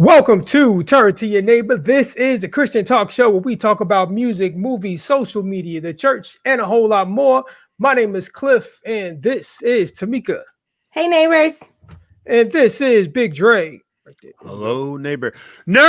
Welcome to Turn to Your Neighbor. This is the Christian talk show where we talk about music, movies, social media, the church, and a whole lot more. My name is Cliff, and this is Tamika. Hey, neighbors. And this is Big Dre. Right there. Hello, neighbor. Neighbors!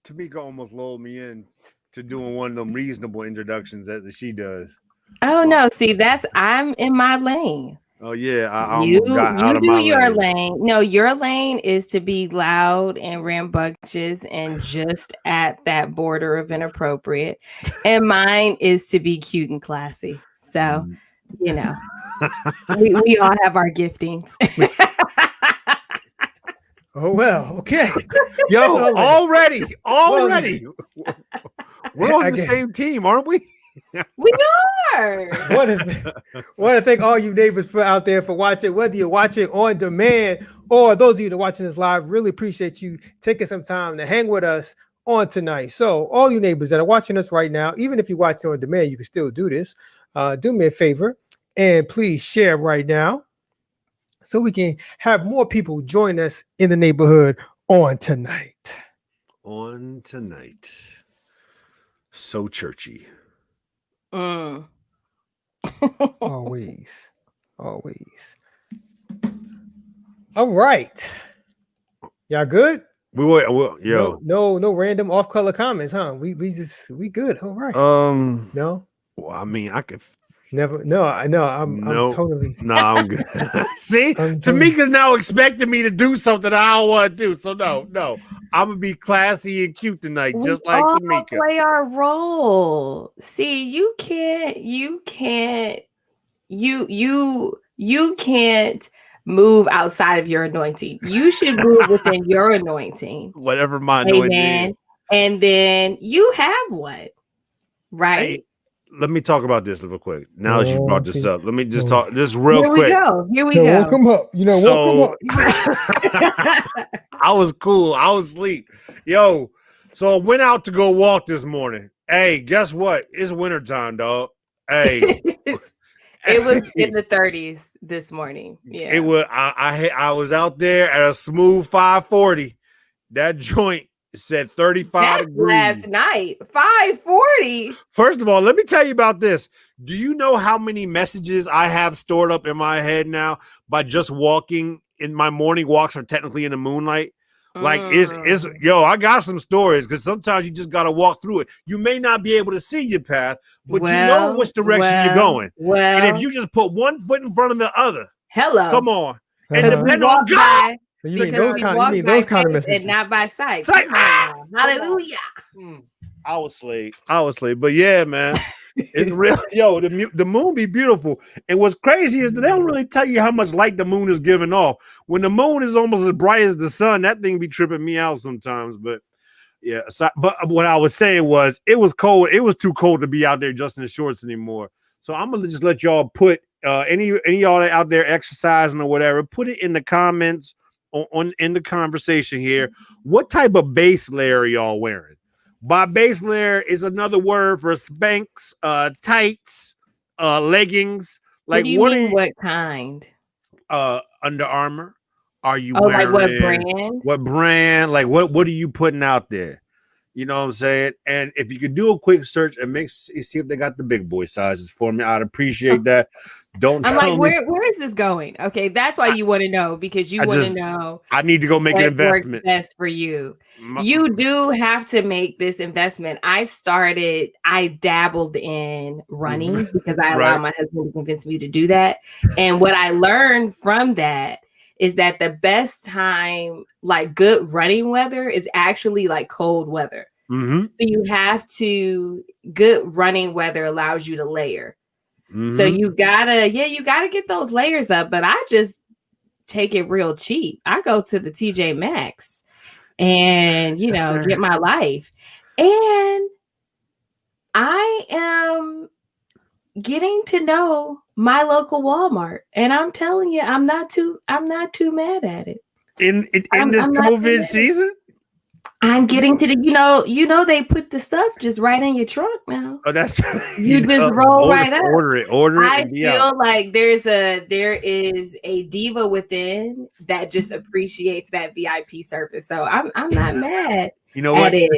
Tamika almost lulled me in to doing one of them reasonable introductions that she does. Oh, no. See, I'm in my lane. Oh, yeah. I You almost got out of do my your lane. lane. No, your lane is to be loud and rambunctious and just at that border of inappropriate. And mine is to be cute and classy. So, you know, we all have our giftings. Oh, well, okay. Well, already. We're on the same team, aren't we? We are. Want to thank all you neighbors out there for watching, whether you're watching on demand or those of you that are watching this live. Really appreciate you taking some time to hang with us on tonight. So all you neighbors that are watching us right now, even if you're watching on demand, you can still do this. Do me a favor and please share right now so we can have more people join us in the neighborhood on tonight. So churchy. Always. All right. Y'all good? Yo. No random off-color comments, huh? We good. All right. No. Well, I mean, I could never. No, I know. I'm totally. No, I'm good. See, Tamika's now expecting me to do something I don't want to do. So no, I'm gonna be classy and cute tonight, just like Tamika. Play our role. See, you can't move outside of your anointing. You should move within your anointing. Whatever my anointing is. And then you have one, right? Hey, let me talk about this real quick. Now that you brought this up, let me just talk this real quick. Here we go. Woke him up. Woke him up. I was cool. I was asleep. Yo, so I went out to go walk this morning. Hey, guess what? It's wintertime, dog. Hey. It was in the 30s this morning. Yeah. It was. I was out there at a smooth 540. That joint said 35 degrees. Last night, 540. First of all, let me tell you about this. Do you know how many messages I have stored up in my head now by just walking? In my morning walks are technically in the moonlight. Like it's I got some stories because sometimes you just gotta walk through it. You may not be able to see your path, but you know which direction you're going. And if you just put one foot in front of the other, come on. And depend on God. You mean those kind of messages. And not by sight. Hallelujah. I was asleep. But yeah, man. It's real. Yo, the moon be beautiful. And what's crazy is that they don't really tell you how much light the moon is giving off. When the moon is almost as bright as the sun, that thing be tripping me out sometimes. But yeah, but what I was saying was it was cold. It was too cold to be out there just in the shorts anymore. So I'm gonna just let y'all put any y'all out there exercising or whatever, put it in the comments on in the conversation here. What type of base layer are y'all wearing? By base layer is another word for Spanx, tights, leggings. Like what kind? Under Armour. Are you wearing? Like what brand? What brand? Like what are you putting out there? You know what I'm saying? And if you could do a quick search and see if they got the big boy sizes for me, I'd appreciate that. I'm like, where is this going? Okay, that's why you want to know, because you want to know. I need to go make an investment. Best for you. You do have to make this investment. I dabbled in running because I allowed my husband to convince me to do that. And what I learned from that is that the best time, like good running weather, is actually like cold weather. Mm-hmm. So good running weather allows you to layer. Mm-hmm. So you gotta get those layers up. But I just take it real cheap. I go to the TJ Maxx and get my life. And I am getting to know my local Walmart, and I'm telling you, I'm not too mad at it. In this COVID season? I'm getting to the, they put the stuff just right in your trunk now. Oh, that's you just roll right up. Order it, I and be feel out. like there is a diva within that just appreciates that VIP service. So I'm not mad. You know what? It.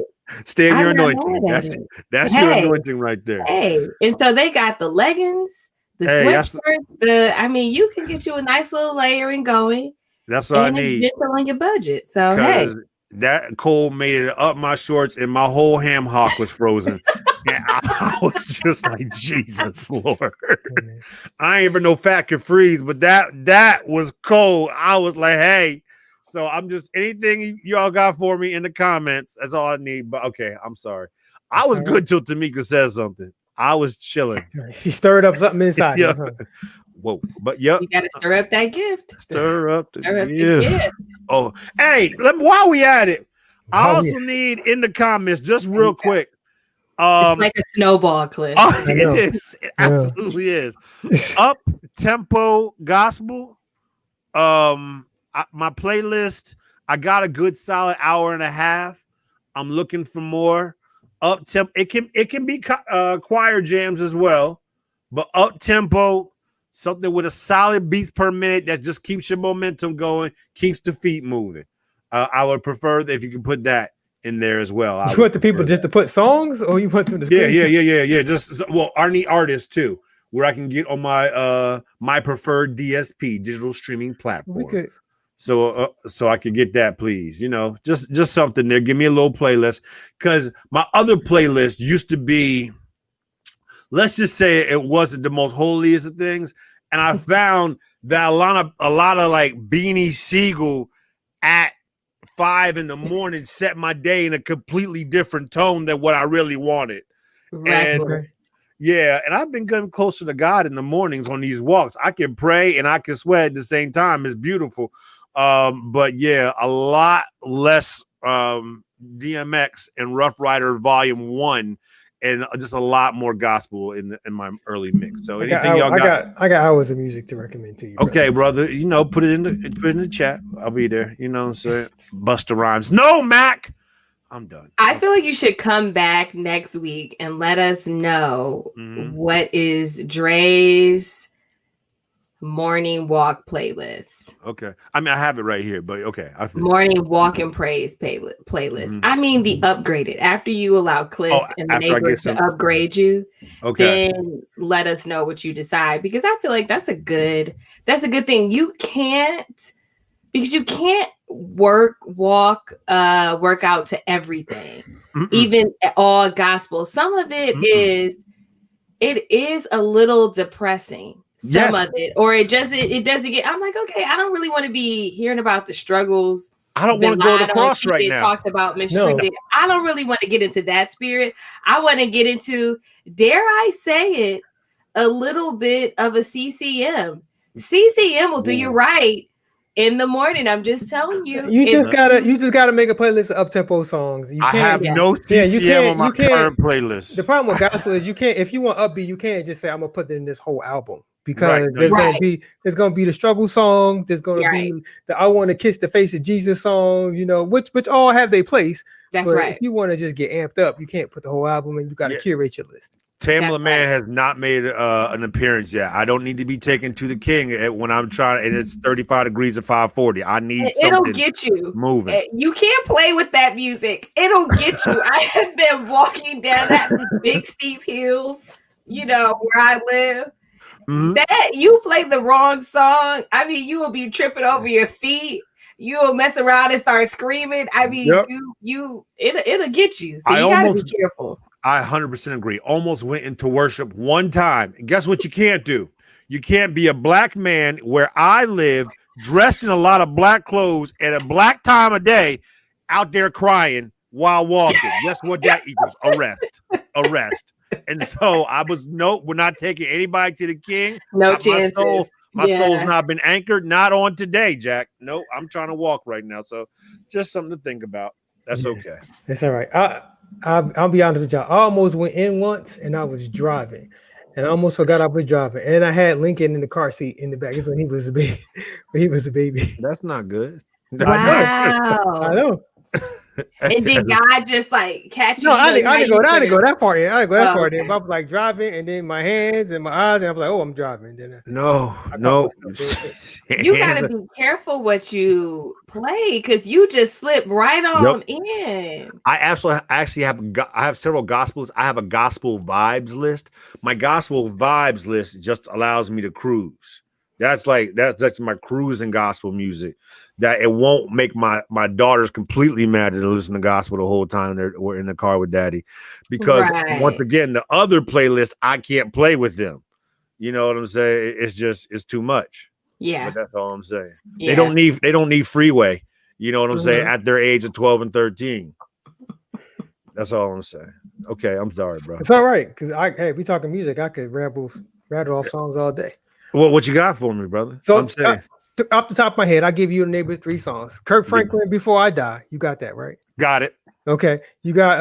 Stay in your I'm not anointing. mad at That's your anointing right there. Hey, and so they got the leggings, the sweatshirt, you can get you a nice little layering going. That's what I need. Gentle on your budget. So hey. That cold made it up my shorts and my whole ham hock was frozen. And I was just like, Jesus Lord. I ain't even no fat could freeze, but that was cold. I was like, hey. So I'm just anything y'all got for me in the comments. That's all I need. But okay, I'm sorry. I was good till Tamika says something. I was chilling. She stirred up something inside. Yep. Whoa, but yep. You gotta stir up that gift. Stir up the gift. Oh, hey, while we at it, I also need in the comments, just real quick. It's like a snowball clip. It is. It absolutely is. Up tempo gospel. My playlist. I got a good solid hour and a half. I'm looking for more up tempo. It can be choir jams as well, but up tempo. Something with a solid beats per minute that just keeps your momentum going, keeps the feet moving. I would prefer that if you can put that in there as well. You want the people just to put songs, or you want them to? Yeah. I need artists too, where I can get on my my preferred DSP, digital streaming platform. So I could get that, please. Just something there. Give me a little playlist, because my other playlist used to be. Let's just say it wasn't the most holiest of things, and I found that a lot of like Beanie Siegel at 5 a.m. set my day in a completely different tone than what I really wanted. And I've been getting closer to God in the mornings on these walks. I can pray and I can sweat at the same time. It's beautiful. But yeah, a lot less DMX and Rough Rider Volume 1. And just a lot more gospel in my early mix. So anything y'all got? I got hours of music to recommend to you. Okay, brother. Put it in the chat. I'll be there. You know what I'm saying? Busta Rhymes. No, Mac. I'm done. I feel like you should come back next week and let us know what is Dre's morning walk playlist. Okay. I have it right here, but okay. Morning walk and praise playlist. The upgraded. After you allow Cliff and the neighbors to upgrade you, then let us know what you decide, because I feel like that's a good thing. You can't work out to everything. Even all gospel. Some of it is a little depressing. Some of it, or it doesn't get. I'm like, okay, I don't really want to be hearing about the struggles. I don't want to go to the cross right now. Talked about mistreated. No. I don't really want to get into that spirit. I want to get into, dare I say it, a little bit of a CCM. CCM will do you right in the morning. I'm just telling you. You just gotta make a playlist of up-tempo songs. I have no CCM on my current playlist. The problem with gospel is you can't, if you want upbeat, you can't just say I'm gonna put it in this whole album. Because there's gonna be the struggle song, there's gonna be the I Want to Kiss the Face of Jesus song, which all have their place. That's right. If you want to just get amped up, you can't put the whole album, and you got to curate your list. Tamla Man has not made an appearance yet. I don't need to be taken to the king when I'm trying, and it's 35 degrees at 540. I need something. It'll get you moving. You can't play with that music. It'll get you. I have been walking down that big steep hills, where I live. That you play the wrong song, you will be tripping over your feet. You will mess around and start screaming. It'll get you. So you gotta be careful. I 100% agree. Almost went into worship one time. And guess what you can't do? You can't be a black man where I live, dressed in a lot of black clothes at a black time of day, out there crying while walking. Guess what that equals? Arrest. And so we're not taking anybody to the king. No chances. My soul's not been anchored. Not on today, Jack. Nope. I'm trying to walk right now. So just something to think about. That's okay. That's all right. I'll be honest with y'all. I almost went in once and I was driving. And I almost forgot I was driving. And I had Lincoln in the car seat in the back. It's when he was a baby. That's not good. Wow. I know. And did God just like catch you? No, I didn't go that far. I didn't go that far. Okay. Then I was like driving, and then my hands and my eyes, and I was like, "Oh, I'm driving." Then No. You gotta be careful what you play because you just slip right on in. I actually have several gospels. I have a gospel vibes list. My gospel vibes list just allows me to cruise. That's my cruising gospel music. That it won't make my daughters completely mad to listen to gospel the whole time we're in the car with daddy, because once again, the other playlist I can't play with them. You know what I'm saying? It's too much. Yeah, but that's all I'm saying. Yeah. They don't need freeway. You know what I'm saying? At their age of 12 and 13. That's all I'm saying. Okay, I'm sorry, bro. It's all right because we talking music. I could rattle off songs all day. Well, what you got for me, brother? So I'm saying. Off the top of my head, I'll give you the neighbors 3 songs. Kirk Franklin, Before I Die. You got that, right? Got it. Okay. You got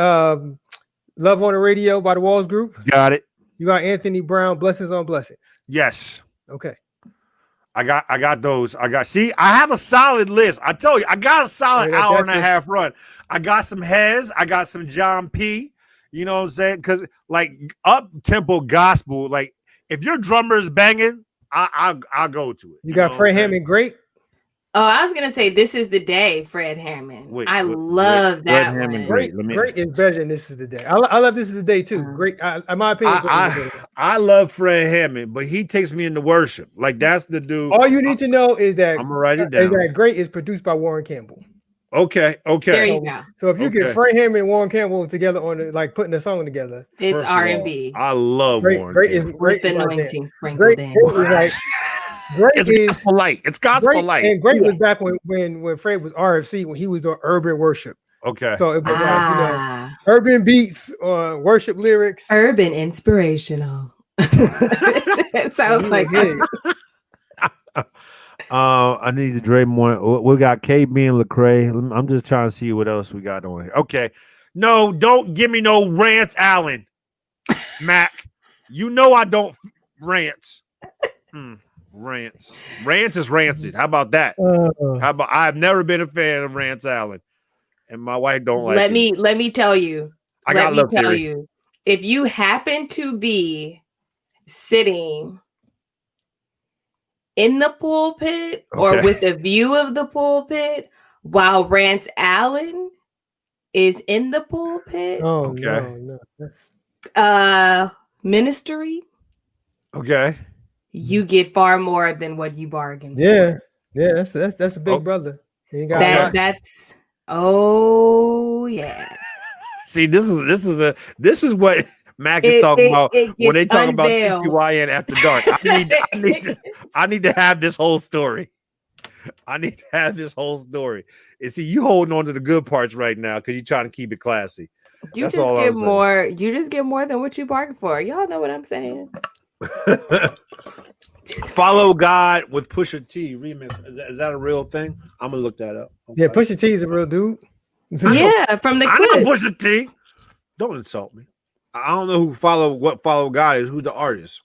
Love on the Radio by the Walls Group. Got it. You got Anthony Brown, Blessings on Blessings. Yes. Okay. I got those. I have a solid list. I tell you, I got a solid hour and a half run. I got some Hez. I got some John P. You know what I'm saying? Because like up tempo gospel, like if your drummer is banging, I'll go to it. You got Fred Hammond, Great. Oh, I was gonna say This Is the Day, Fred Hammond. I love that one. Great is better than This Is the Day. I love This Is the Day too. Great, in my opinion. I love Fred Hammond, but he takes me into worship. Like that's the dude. All you need to know is that I'm gonna write it down. Is that Great is produced by Warren Campbell. Okay. There you go. So if you get Fred Hammond and Warren Campbell together on putting a song together, it's R&B. I love Warren. Great is Great anointing sprinkled in. Great it's gospel light. It's gospel light. And Great was back when Fred was RFC, when he was doing urban worship. Okay. So it was urban beats or worship lyrics. Urban inspirational. It sounds like this. I need to Dre more. We got KB and Lecrae. I'm just trying to see what else we got on here. Okay. No, don't give me no Rance Allen, Mac. You know I don't rants. Rants. Rants is rancid. How about that? I've never been a fan of Rance Allen, and my wife don't like. Let me tell you. Let me tell you. If you happen to be sitting in the pulpit or with a view of the pulpit while Rance Allen is in the pulpit, no. Ministry. Okay. You get far more than what you bargained for. Yeah, that's a big brother. That's See, this is what Mac is talking about when they talk about TTYN after dark. I need to have this whole story. And see, you holding on to the good parts right now because you're trying to keep it classy. You just get more than what you bargained for. Y'all know what I'm saying. Follow God with Pusha T remix. Is that a real thing? I'm gonna look that up. Okay. Yeah, Pusha T is a real dude. Yeah, from the clip. I know Pusha T. Don't insult me. I don't know what Follow God is. Who's the artist?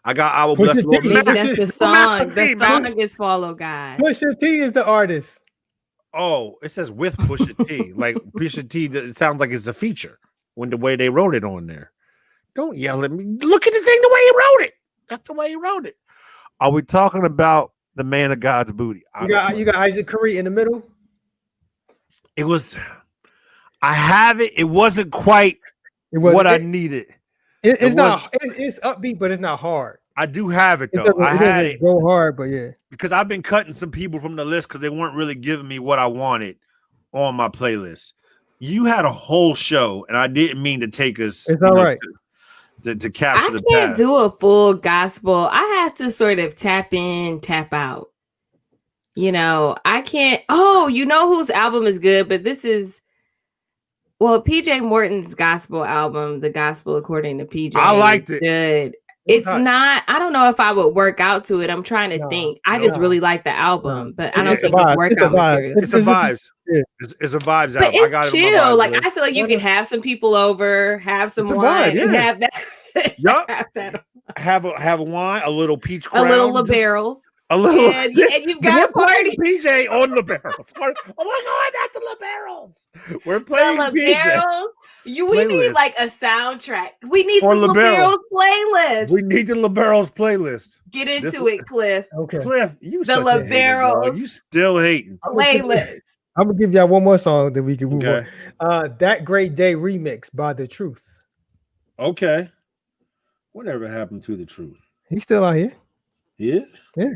I will bless the Lord. Maybe that's the song. The song is Follow God. Pusha T is the artist. Oh, it says with Pusha T. Like Pusha T, it sounds like it's a feature when the way they wrote it on there. Don't yell at me. Look at the thing the way he wrote it. That's the way he wrote it. Are we talking about the man of God's booty? You got Isaac Curry in the middle. It was. I have it. It wasn't quite what I needed. It's not. It's upbeat, but it's not hard. I do have it though. I had it. Go hard, but yeah. Because I've been cutting some people from the list because they weren't really giving me what I wanted on my playlist. You had a whole show, and I didn't mean to take us. It's all right. To capture the past. I can't do a full gospel. I have to sort of tap in, tap out. You know, I can't. Oh, you know whose album is good, but this is PJ Morton's gospel album, The Gospel According to PJ. I liked it. Good. It's not. I don't know if I would work out to it. I'm trying to think. I just really like the album, but I don't think it's workout material. It's a vibes. It's a vibes album. But it's chill. Like I feel like you can have some people over, have some wine, and have that. Yep. Have a wine, a little peach crown, a little barrels. A little. And you've got a party. PJ on liberals. Oh my God, not the liberals. We're playing The PJ. liberals. We need Playlist. like a soundtrack. We need For the liberals. liberals playlist. We need the liberals playlist. Get into it, Cliff. Okay. Cliff, you The such a hater, dog. liberals. You still hating. Playlist. I'm gonna give y'all one more song that we can move Okay. on. That Great Day remix by The Truth. Okay. Whatever happened to The Truth? He's still out here. Yeah. Yeah.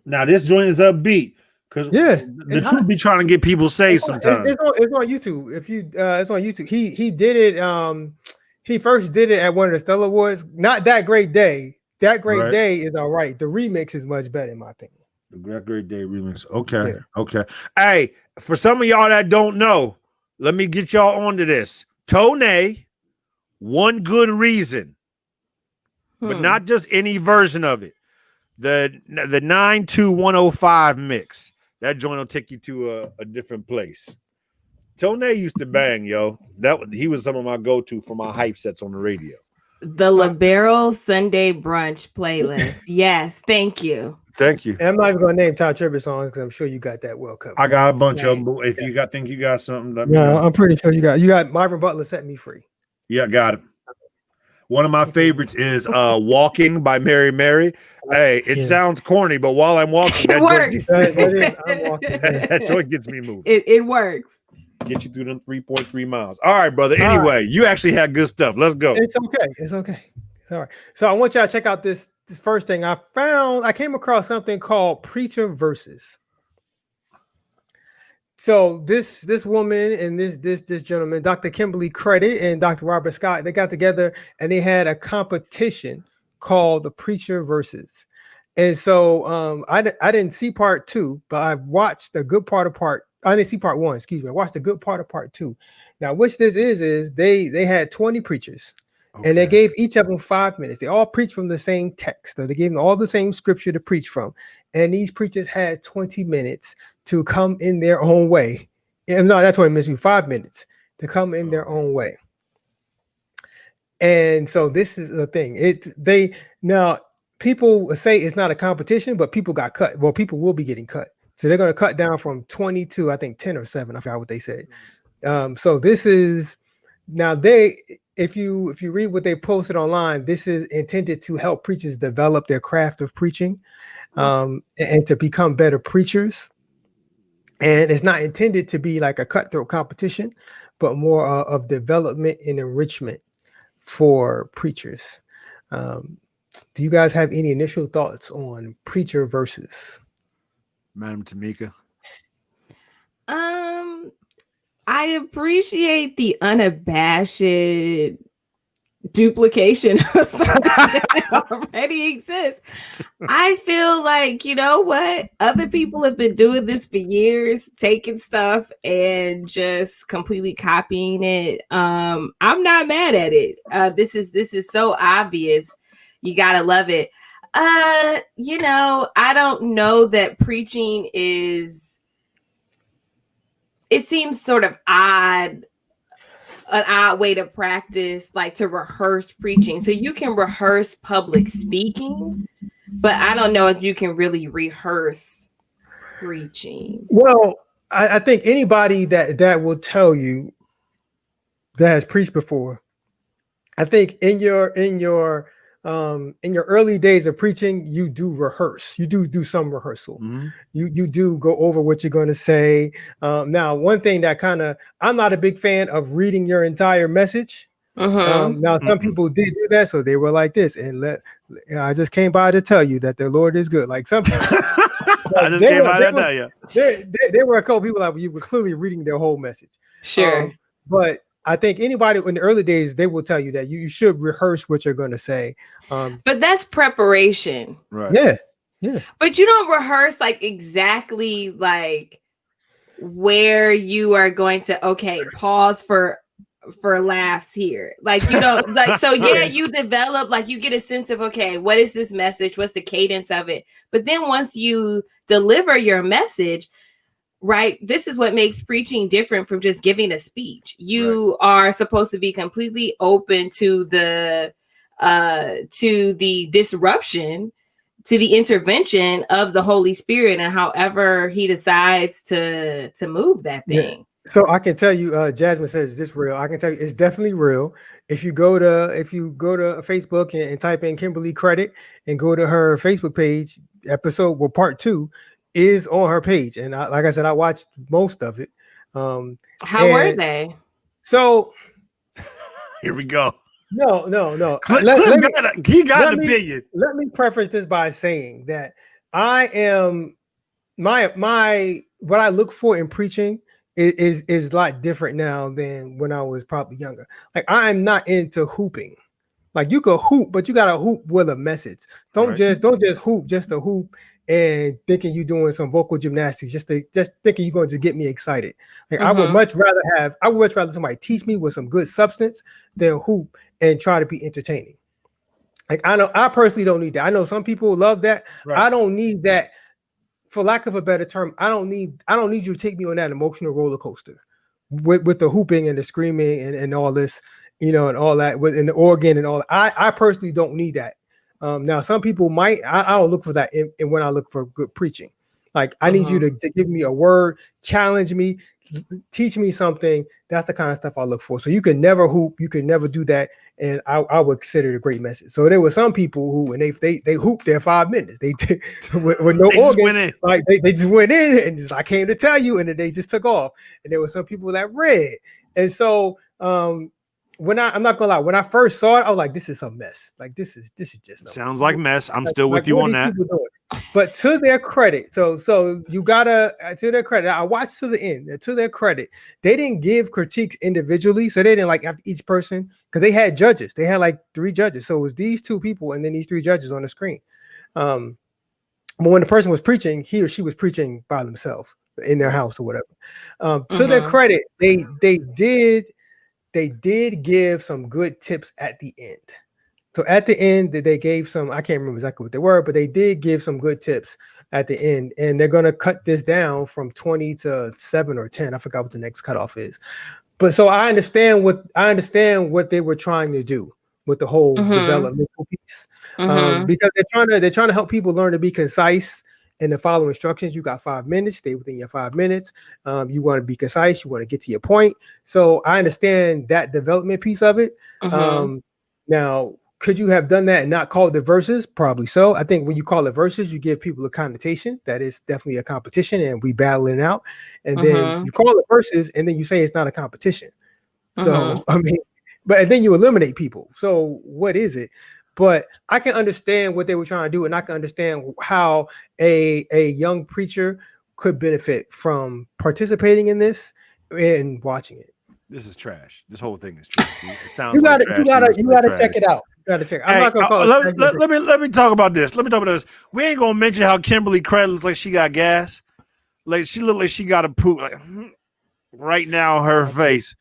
Now this joint is upbeat because the Truth be trying to get people saved sometimes. It's on YouTube. If you it's on YouTube. He did it. He first did it at one of the Stellar Awards. Not That Great Day. That Great Day is all right. The remix is much better in my opinion. The Great Day remix. Okay. Yeah. Okay. Hey, for some of y'all that don't know, let me get y'all onto this. Tone, One Good Reason, but not just any version of it. The 92105 mix. That joint will take you to a different place. Tone used to bang, yo. He was some of my go-to for my hype sets on the radio. The Liberal Sunday Brunch playlist. Yes, thank you. Thank you. And I'm not even gonna name Todd Tribbett songs because I'm sure you got that well covered. I got a bunch of them. If you think you got something, let me no, know. I'm pretty sure you got Marvin Butler Set Me Free. Yeah, got it. One of my favorites is Walking by Mary Mary. Hey, it sounds corny, but while I'm walking, it works. That joint gets me moving. It works. Get you through them 3.3 miles. All right, brother. Anyway, you actually had good stuff. Let's go. It's okay. It's all right. So I want y'all to check out this first thing I found. I came across something called Preacher Verzuz. So this woman and this gentleman, Dr. Kimberly Credit and Dr. Robert Scott, they got together and they had a competition called the Preacher Verzuz. And so I didn't see part 2, but I watched a good part of I didn't see part 1, excuse me. I watched a good part of part 2. Now, which this is they had 20 preachers. Okay. And they gave each of them 5 minutes. They all preached from the same text. So they gave them all the same scripture to preach from. And these preachers had 20 minutes to come in their own way. And no, that's what I missed. 5 minutes to come in their own way. And so this is the thing. Now people say it's not a competition, but people got cut. Well, people will be getting cut. So they're going to cut down from 20 to I think 10 or 7. I forgot what they said. So this is now if you read what they posted online, this is intended to help preachers develop their craft of preaching and to become better preachers. And it's not intended to be like a cutthroat competition, but more of development and enrichment for preachers. Do you guys have any initial thoughts on Preacher Verzuz? Madam Tamika? I appreciate the unabashed duplication of something that already exists. I feel like, you know what? Other people have been doing this for years, taking stuff and just completely copying it. I'm not mad at it. This is so obvious. You gotta love it. You know, I don't know that preaching it seems sort of an odd way to practice, like to rehearse preaching. So you can rehearse public speaking, but I don't know if you can really rehearse preaching. Well, I think anybody that will tell you that has preached before, I think in your early days of preaching, you do rehearse. You do some rehearsal. Mm-hmm. You do go over what you're going to say. Now, one thing that I'm not a big fan of reading your entire message. Mm-hmm. Now, some people did do that, so they were like this. And I just came by to tell you that the Lord is good. Like some people, I just came by to tell you. There were a couple people that you were clearly reading their whole message. Sure, but I think anybody in the early days, they will tell you that you should rehearse what you're going to say. But that's preparation. Right. Yeah. But you don't rehearse like exactly like where you are going to, pause for laughs here. Like you don't like, so yeah, you develop, like you get a sense of, what is this message? What's the cadence of it? But then once you deliver your message, right, this is what makes preaching different from just giving a speech. You are supposed to be completely open to the disruption to the intervention of the Holy Spirit and however he decides to move that thing. So I can tell you, Jasmine says this real. I can tell you it's definitely real. If you go to Facebook and type in Kimberly Credit and go to her Facebook page, part 2 is on her page. And like I said, I watched most of it. How were they? So here we go. No. He got an opinion. Let me preface this by saying that I am what I look for in preaching is a lot different now than when I was probably younger. Like I'm not into hooping. Like you could hoop, but you gotta hoop with a message. Don't just hoop just to hoop and thinking you're doing some vocal gymnastics, just thinking you're going to get me excited. Like I would much rather somebody teach me with some good substance than hoop and try to be entertaining. Like I personally don't need that. I know some people love that. Right. I don't need that. For lack of a better term, I don't need you to take me on that emotional roller coaster with the hooping and the screaming and all this, and all that and the organ and all that. I personally don't need that. Now some people might. I don't look for that in when I look for good preaching. Like I need you to give me a word, challenge me, teach me something. That's the kind of stuff I look for. So you can never hoop, you can never do that, and I would consider it a great message. So there were some people who, and they hooped their 5 minutes. They did with no organ, like they just went in and just I came to tell you, and then they just took off. And there were some people that read, and so when I'm not gonna lie, when I first saw it, I was like, this is a mess. Like this is just sounds like mess. I'm still with you on that. But to their credit, so you gotta to their credit. I watched to the end. To their credit, they didn't give critiques individually, so they didn't like after each person because they had judges. They had like 3 judges, so it was these 2 people and then these 3 judges on the screen. But when the person was preaching, he or she was preaching by themselves in their house or whatever. To their credit, they did give some good tips at the end. So at the end, they gave some, I can't remember exactly what they were, but they did give some good tips at the end. And they're going to cut this down from 20 to 7 or 10. I forgot what the next cutoff is. But so I understand what they were trying to do with the whole developmental piece. Because they're trying to help people learn to be concise and to follow instructions. You got 5 minutes, stay within your 5 minutes. You want to be concise, you want to get to your point. So I understand that development piece of it. Now, could you have done that and not call it the verses? Probably so. I think when you call it verses, you give people a connotation that is definitely a competition and we battle it out. And then you call it verses and then you say it's not a competition. So, I mean, and then you eliminate people. So what is it? But I can understand what they were trying to do, and I can understand how a young preacher could benefit from participating in this and watching it. This is trash. This whole thing is trash. It sounds you gotta check it out. You gotta check it out. I'm not gonna call let me talk about this. We ain't gonna mention how Kimberly Credit looks like she got gas. Like she looked like she got a poop like right now her face.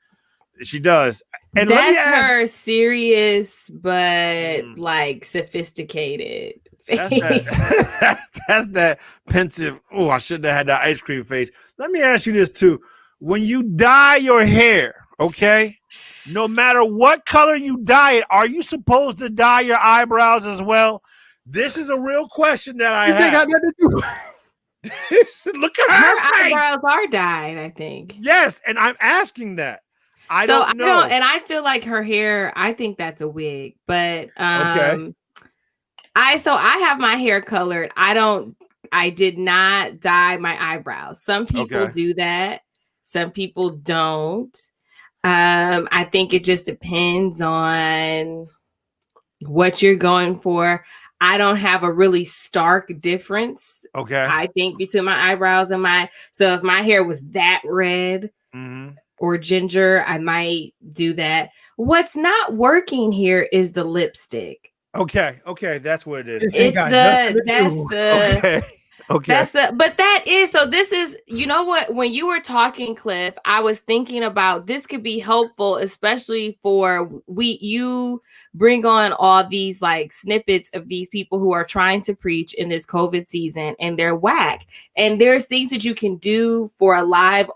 She does. And that's her serious but like sophisticated face. That's that pensive. Oh, I shouldn't have had that ice cream face. Let me ask you this too. When you dye your hair, okay, no matter what color you dye it, are you supposed to dye your eyebrows as well? This is a real question that I have. Look at her eyebrows are dyed, I think. Yes, and I'm asking that. I don't know. And I feel like her hair, I think that's a wig, but okay. I have my hair colored. I did not dye my eyebrows. Some people do that. Some people don't. I think it just depends on what you're going for. I don't have a really stark difference. Okay. I think between my eyebrows and so if my hair was that red or ginger, I might do that. What's not working here is the lipstick. Okay, that's what it is. So this is, you know what, when you were talking, Cliff, I was thinking about this could be helpful, especially for you bring on all these like snippets of these people who are trying to preach in this COVID season and they're whack. And there's things that you can do for a live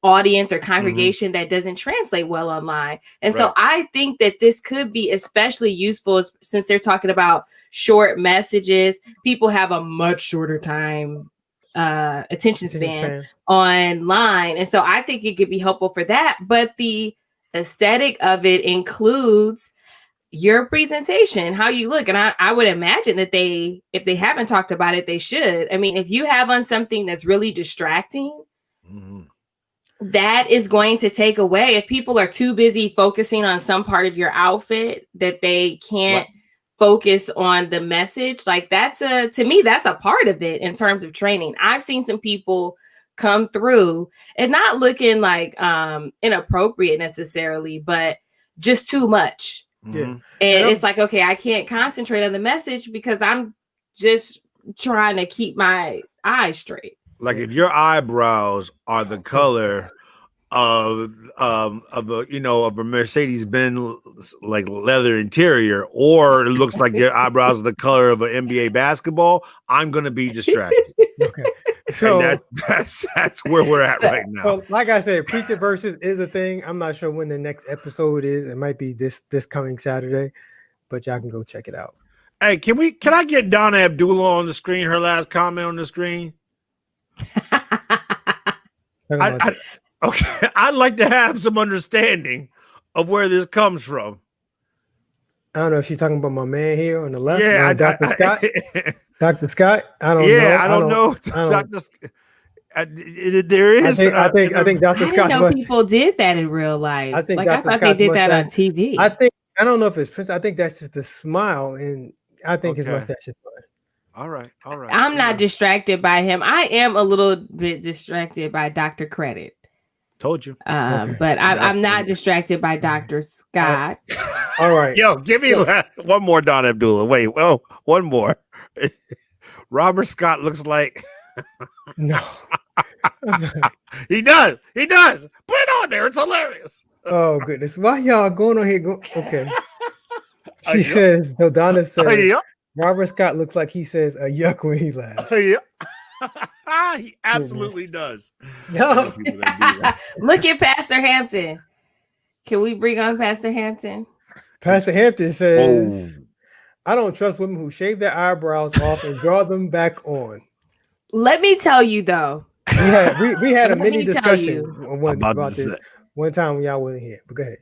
audience or congregation that doesn't translate well online. And so I think that this could be especially useful since they're talking about short messages. People have a much shorter time attention span online. And so I think it could be helpful for that. But the aesthetic of it includes your presentation, how you look. And I would imagine that if they haven't talked about it, they should. I mean, if you have on something that's really distracting, that is going to take away. If people are too busy focusing on some part of your outfit that they can't focus on the message, like to me, that's a part of it in terms of training. I've seen some people come through and not looking like inappropriate necessarily, but just too much. And it's like, okay, I can't concentrate on the message because I'm just trying to keep my eyes straight. Like if your eyebrows are the color of a Mercedes-Benz like leather interior, or it looks like your eyebrows are the color of an NBA basketball, I'm gonna be distracted. Okay. So that's where we're at right now. Well, like I said, Preacher Verzuz is a thing. I'm not sure when the next episode is. It might be this coming Saturday, but y'all can go check it out. Hey, can I get Donna Abdullah on the screen? Her last comment on the screen. Okay, I'd like to have some understanding of where this comes from. I don't know if she's talking about my man here on the left. Yeah, Dr. Scott. Dr. Scott. I don't know. Yeah, I don't know. Dr. There is. I think Dr. Scott. I didn't know people did that in real life. I think I thought they did that on TV. I don't know if it's Prince. I think that's just the smile, and I think his mustache is fine. All right. I'm not distracted by him. I am a little bit distracted by Dr. Credit. Told you. But I'm not distracted by Dr. Scott. All right. Yo, give me one more Don Abdullah. Wait, one more. Robert Scott looks like no. He does. Put it on there. It's hilarious. Oh goodness. Why y'all going on here? Okay. She says, so Donna says Robert Scott looks like he says a yuck when he laughs. He absolutely does. No. Look at Pastor Hampton. Can we bring on Pastor Hampton? Pastor Hampton says, I don't trust women who shave their eyebrows off and draw them back on. Let me tell you though. We had a mini discussion about this one time when y'all wasn't here. But go ahead.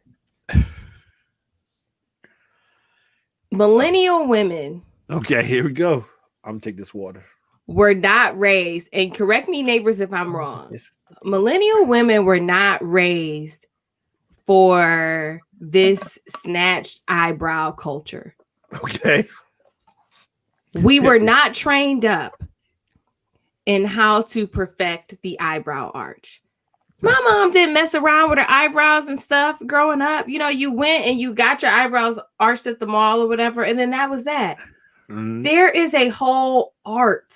Millennial women. Okay, here we go. I'm gonna take this water. Were not raised, and correct me, neighbors, if I'm wrong. Millennial women were not raised for this snatched eyebrow culture. Okay. We were not trained up in how to perfect the eyebrow arch. My mom didn't mess around with her eyebrows and stuff growing up. You know, you went and you got your eyebrows arched at the mall or whatever, and then that was that. Mm-hmm. There is a whole art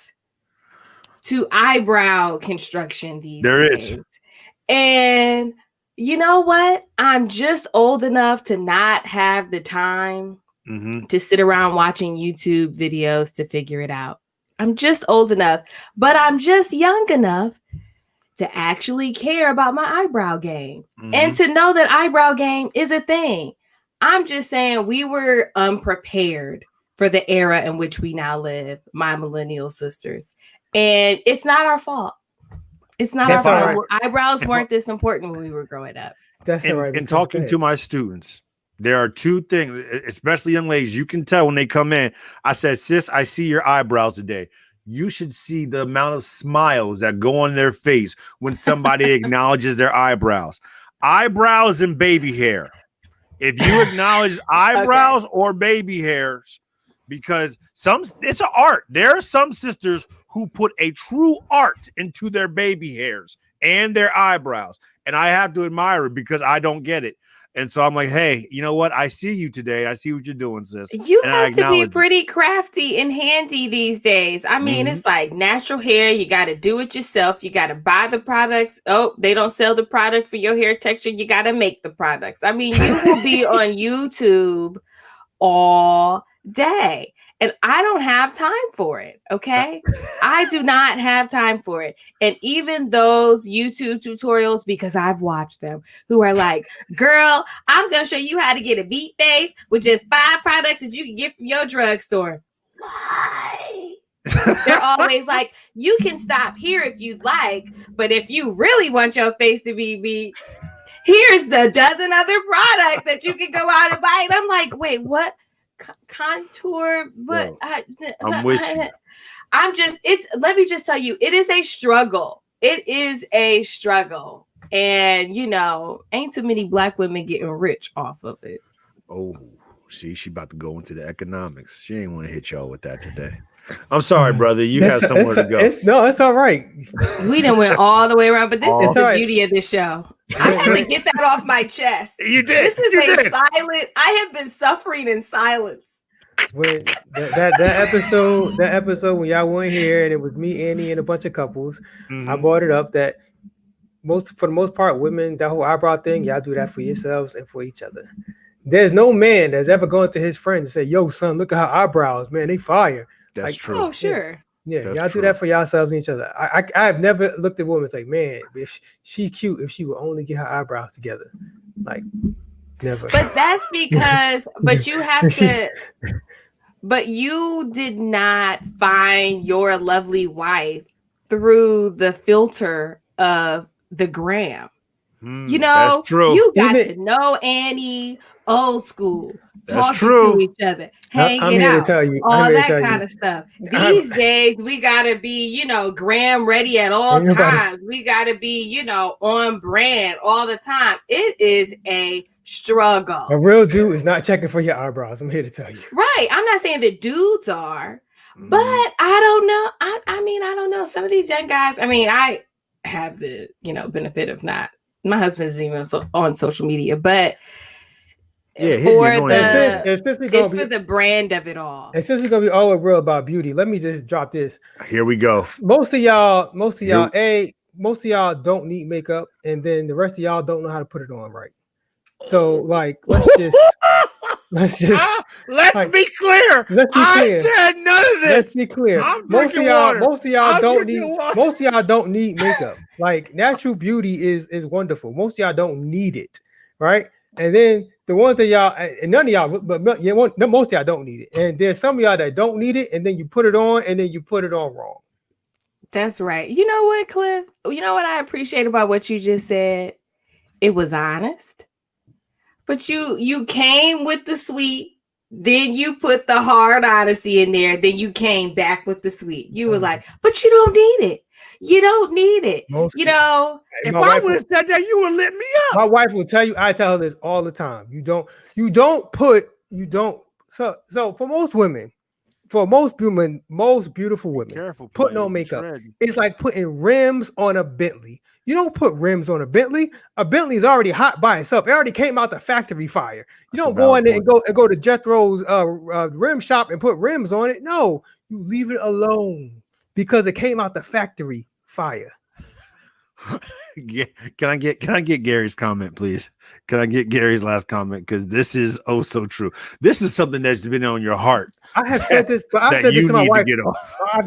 to eyebrow construction these days. And you know what? I'm just old enough to not have the time to sit around watching YouTube videos to figure it out. I'm just old enough, but I'm just young enough to actually care about my eyebrow game and to know that eyebrow game is a thing. I'm just saying we were unprepared for the era in which we now live, my millennial sisters. And it's not our fault. It's not our fault. Right. Eyebrows weren't this important when we were growing up. That's right. And talking to my students, there are two things, especially young ladies, you can tell when they come in. I said, sis, I see your eyebrows today. You should see the amount of smiles that go on their face when somebody acknowledges their eyebrows. Eyebrows and baby hair. If you acknowledge eyebrows or baby hairs, because it's an art. There are some sisters who put a true art into their baby hairs and their eyebrows. And I have to admire it because I don't get it. And so I'm like, hey, you know what? I see you today. I see what you're doing, sis. You have to be pretty crafty and handy these days. I mean, it's like natural hair. You got to do it yourself. You got to buy the products. Oh, they don't sell the product for your hair texture. You got to make the products. I mean, you will be on YouTube all day. And I don't have time for it. Okay. I do not have time for it. And even those YouTube tutorials, because I've watched them, who are like, girl, I'm going to show you how to get a beat face with just 5 products that you can get from your drugstore. Why? They're always like, you can stop here if you'd like, but if you really want your face to be beat, here's the dozen other products that you can go out and buy. And I'm like, wait, what? Contour? What? I'm with you. Let me just tell you, it is a struggle. It is a struggle. And, you know, ain't too many Black women getting rich off of it. Oh, see, she about to go into the economics. She ain't want to hit y'all with that today. I'm sorry, brother. You have somewhere to go. It's all right. We done went all the way around, but this is the right. beauty of this show. I had to get that off my chest. You did. This is silent. I have been suffering in silence. When that episode when y'all weren't here and it was me, Annie, and a bunch of couples, I brought it up that for the most part, women, that whole eyebrow thing, y'all do that for yourselves and for each other. There's no man that's ever gone to his friend and say, "Yo, son, look at her eyebrows, man, they fire." That's true. Oh, sure. Yeah, y'all do that for yourselves and each other. I've never looked at women like, man, if she cute, if she would only get her eyebrows together. Like, never. But that's because, but you have to, but you did not find your lovely wife through the filter of the gram. You know, that's true. You got to know Annie old school, talking to each other, hanging out, all that kind of stuff. These days, we got to be, you know, gram ready at all times. We got to be, you know, on brand all the time. It is a struggle. A real dude is not checking for your eyebrows. I'm here to tell you. Right. I'm not saying that dudes are, but I don't know. I mean, I don't know. Some of these young guys, I mean, I have the, you know, benefit of not. My husband isn't even on social media, but it's for the brand of it all. And since we're gonna be all real about beauty, let me just drop this. Here we go. Most of y'all don't need makeup, and then the rest of y'all don't know how to put it on right. So, like, let's be clear. I said none of this. Let's be clear. Most of y'all don't need makeup. Like, natural beauty is wonderful. Most of y'all don't need it, right? And then the one thing y'all, and none of y'all, but most of y'all don't need it. And there's some of y'all that don't need it, and then you put it on, and then you put it on wrong. That's right. You know what, Cliff? You know what I appreciate about what you just said? It was honest. But you came with the sweet, then you put the hard honesty in there, then you came back with the sweet. You were like, but you don't need it. You don't need it. You know, if I would have said that, you would lit me up. My wife will tell you, I tell her this all the time. So for most women, most beautiful women, putting on makeup, it's like putting rims on a Bentley. You don't put rims on a Bentley. A Bentley is already hot by itself. It already came out the factory fire. You don't go in there and go to Jethro's rim shop and put rims on it. No, you leave it alone because it came out the factory fire. Can I get Gary's comment, please? Can I get Gary's last comment? Because this is oh so true. This is something that's been on your heart. I have said this, but I've said this to my wife.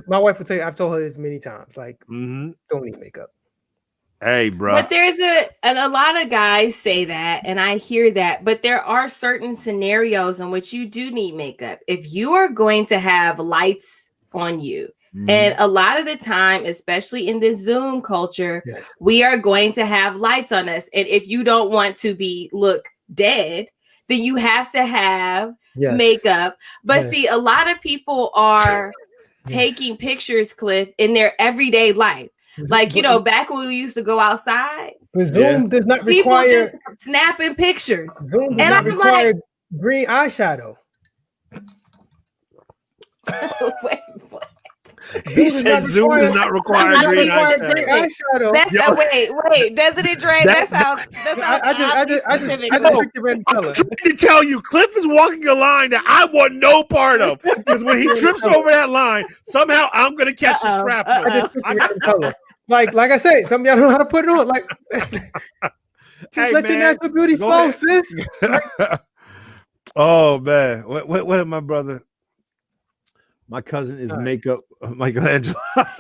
My wife will tell you, I've told her this many times. Like, don't need makeup. Hey, bro. But there's a lot of guys say that, and I hear that. But there are certain scenarios in which you do need makeup. If you are going to have lights on you, and a lot of the time, especially in this Zoom culture, we are going to have lights on us. And if you don't want to look dead, then you have to have makeup. But see, a lot of people are taking pictures, Cliff, in their everyday life. Like, you know, back when we used to go outside, Zoom does not require people just snapping pictures. Zoom does not require green eyeshadow. Wait, what? He said Zoom does not require green eyeshadow. Wait, doesn't it, Dre? That's how. I just I'm trying to tell you, Cliff is walking a line that I want no part of. Because when he trips over that line, somehow I'm gonna catch the shrapnel. Like I said, some of y'all don't know how to put it on. Like, just let your natural beauty flow, sis. Oh man, what did my brother? My cousin is All right. makeup Michelangelo.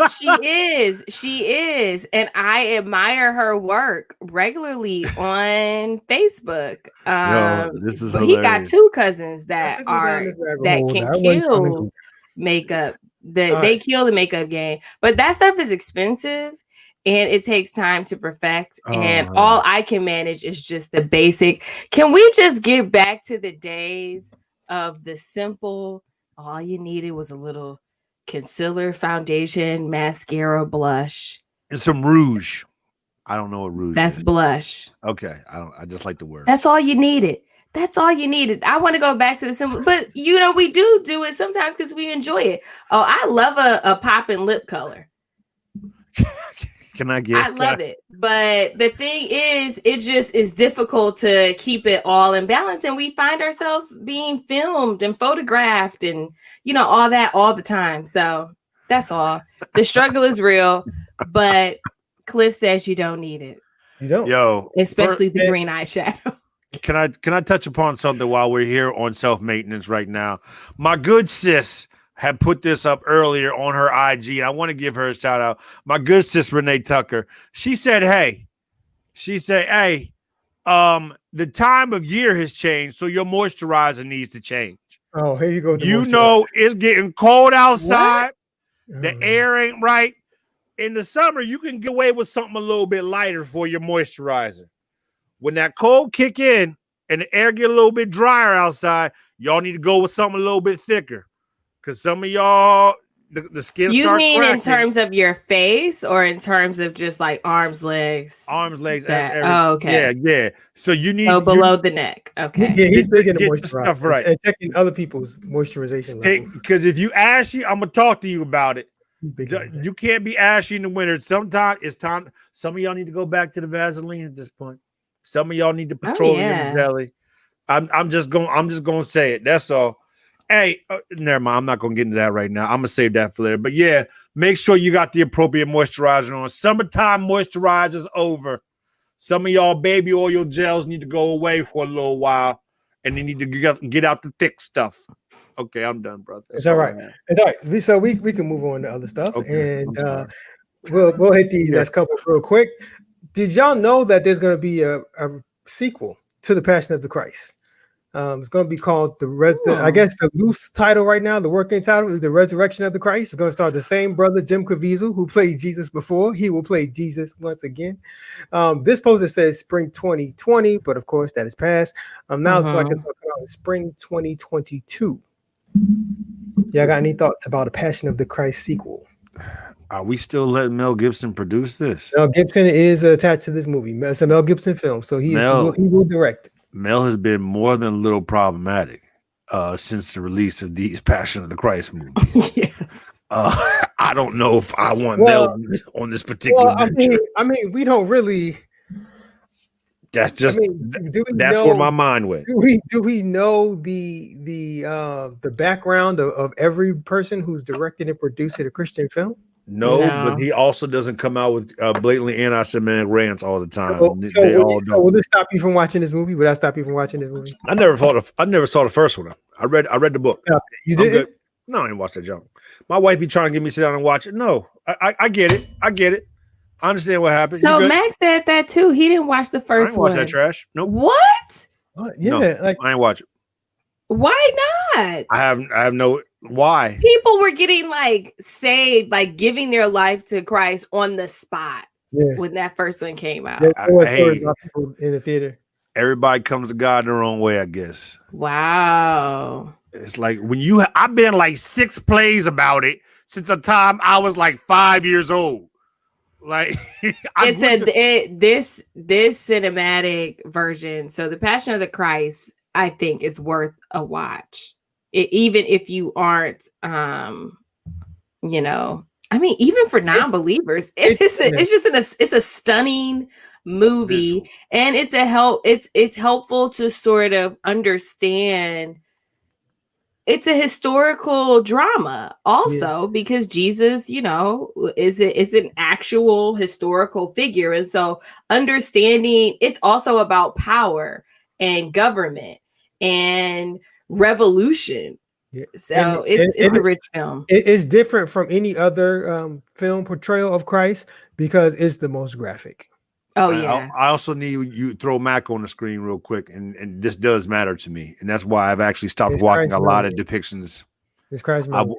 She is, and I admire her work regularly on Facebook. Yo, this is But he got hilarious. two cousins I that took me down this rabbit that hole can that I wasn't trying to kill go. makeup. All They right. kill the makeup game, but that stuff is expensive and it takes time to perfect. And Oh, all I can manage is just the basic. Can we just get back to the days of the simple? All you needed was a little concealer, foundation, mascara, blush. and some rouge. I don't know what rouge That's is. blush. Okay, I just like the word. That's all you needed. That's all you needed. I want to go back to the simple, but we do it sometimes because we enjoy it. Oh, I love a popping lip color. Can I get? I love it. But the thing is, it just is difficult to keep it all in balance. And we find ourselves being filmed and photographed and, all that all the time. So that's all. The struggle is real, but Cliff says you don't need it. You don't. Yo, Especially the green eyeshadow. Can I touch upon something while we're here on self-maintenance right now? My good sis had put this up earlier on her IG, and I want to give her a shout out. My good sis Renee Tucker. She said, hey, the time of year has changed, so your moisturizer needs to change. Oh, here you go. It's getting cold outside. What? The air ain't right. In the summer, you can get away with something a little bit lighter for your moisturizer. When that cold kick in and the air get a little bit drier outside, y'all need to go with something a little bit thicker. Because some of y'all, the skin You starts mean cracking. in terms of your face or in terms of just like arms, legs? Arms, legs, okay. Yeah. So you need below the neck. Okay. Yeah, he's big into get the moisturizer stuff right. and checking other people's moisturization levels. Because if you ashy, I'm gonna talk to you about it. He's big into that. You can't be ashy in the winter. Sometimes it's time. Some of y'all need to go back to the Vaseline at this point. Some of y'all need the petroleum jelly. I'm just gonna say it. That's all. Hey, never mind. I'm not gonna get into that right now. I'm gonna save that for later. But yeah, make sure you got the appropriate moisturizer on. Summertime moisturizer's over. Some of y'all baby oil gels need to go away for a little while, and they need to get out the thick stuff. Okay, I'm done, brother. It's all right. It's all right. So we can move on to other stuff, Okay, and we'll hit these next couple real quick. Did y'all know that there's going to be a sequel to The Passion of the Christ? It's going to be called I guess the loose title right now, the working title is The Resurrection of the Christ. It's going to star the same brother, Jim Caviezel, who played Jesus before. He will play Jesus once again. This poster says spring 2020, but of course that is past. Now it's like it's going to come out in spring 2022. Y'all got any thoughts about a Passion of the Christ sequel? Are we still letting Mel Gibson produce this? Mel Gibson is attached to this movie. It's a Mel Gibson film, so he will direct it. Mel has been more than a little problematic since the release of these Passion of the Christ movies. Yes. I don't know if I want Mel on this particular. I mean, we don't really. That's just. That's where my mind went. Do we know the background of every person who's directed and produced a Christian film? No, but he also doesn't come out with blatantly anti-Semitic rants all the time. So will this stop you from watching this movie? Would that stop you from watching this movie? I never saw the first one. I read the book. You did? No, I didn't watch that junk. My wife be trying to get me to sit down and watch it. No, I get it. I understand what happened. So Max said that too. He didn't watch the first I didn't watch that trash. Nope. What? Yeah, no, I ain't watch it. Why not? I have no why. People were getting saved, giving their life to Christ on the spot when that first one came out. People in the theater. Everybody comes to God their own way, I guess. Wow. It's like I've been 6 plays about it since the time I was 5 years old. This cinematic version. So the Passion of the Christ, I think, is worth a watch. Even if you aren't, even for non-believers, it's a stunning movie, and it's helpful to sort of understand. It's a historical drama also because Jesus, is an actual historical figure. And so understanding it's also about power and government and revolution So it's a rich film. It's different from any other film portrayal of Christ because it's the most graphic. Oh yeah. I also need you throw Mac on the screen real quick, and this does matter to me, and that's why I've actually stopped watching a lot of depictions.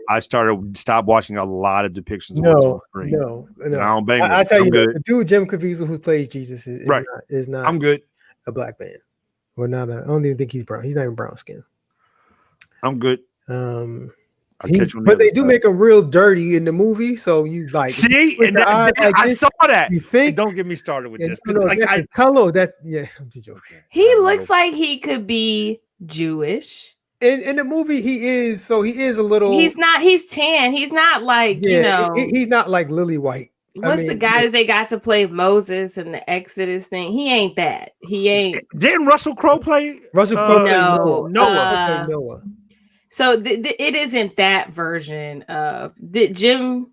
I stopped watching a lot of depictions. No. I don't bang with I tell you, good. the dude Jim Caviezel who plays Jesus is not. I'm good. A black man. Well, I don't even think he's brown. He's not even brown skin. I'm good. But they do make him real dirty in the movie, so you like see, and I saw that. You think? Don't get me started with this. Color that I'm just joking. He looks like he could be Jewish. In the movie, he is a little. He's not. He's tan. He's not like he's not like Lily White. What's the guy that they got to play Moses in the Exodus thing? He ain't that. He ain't. Didn't Russell Crowe play? Noah. So it isn't that version of Jim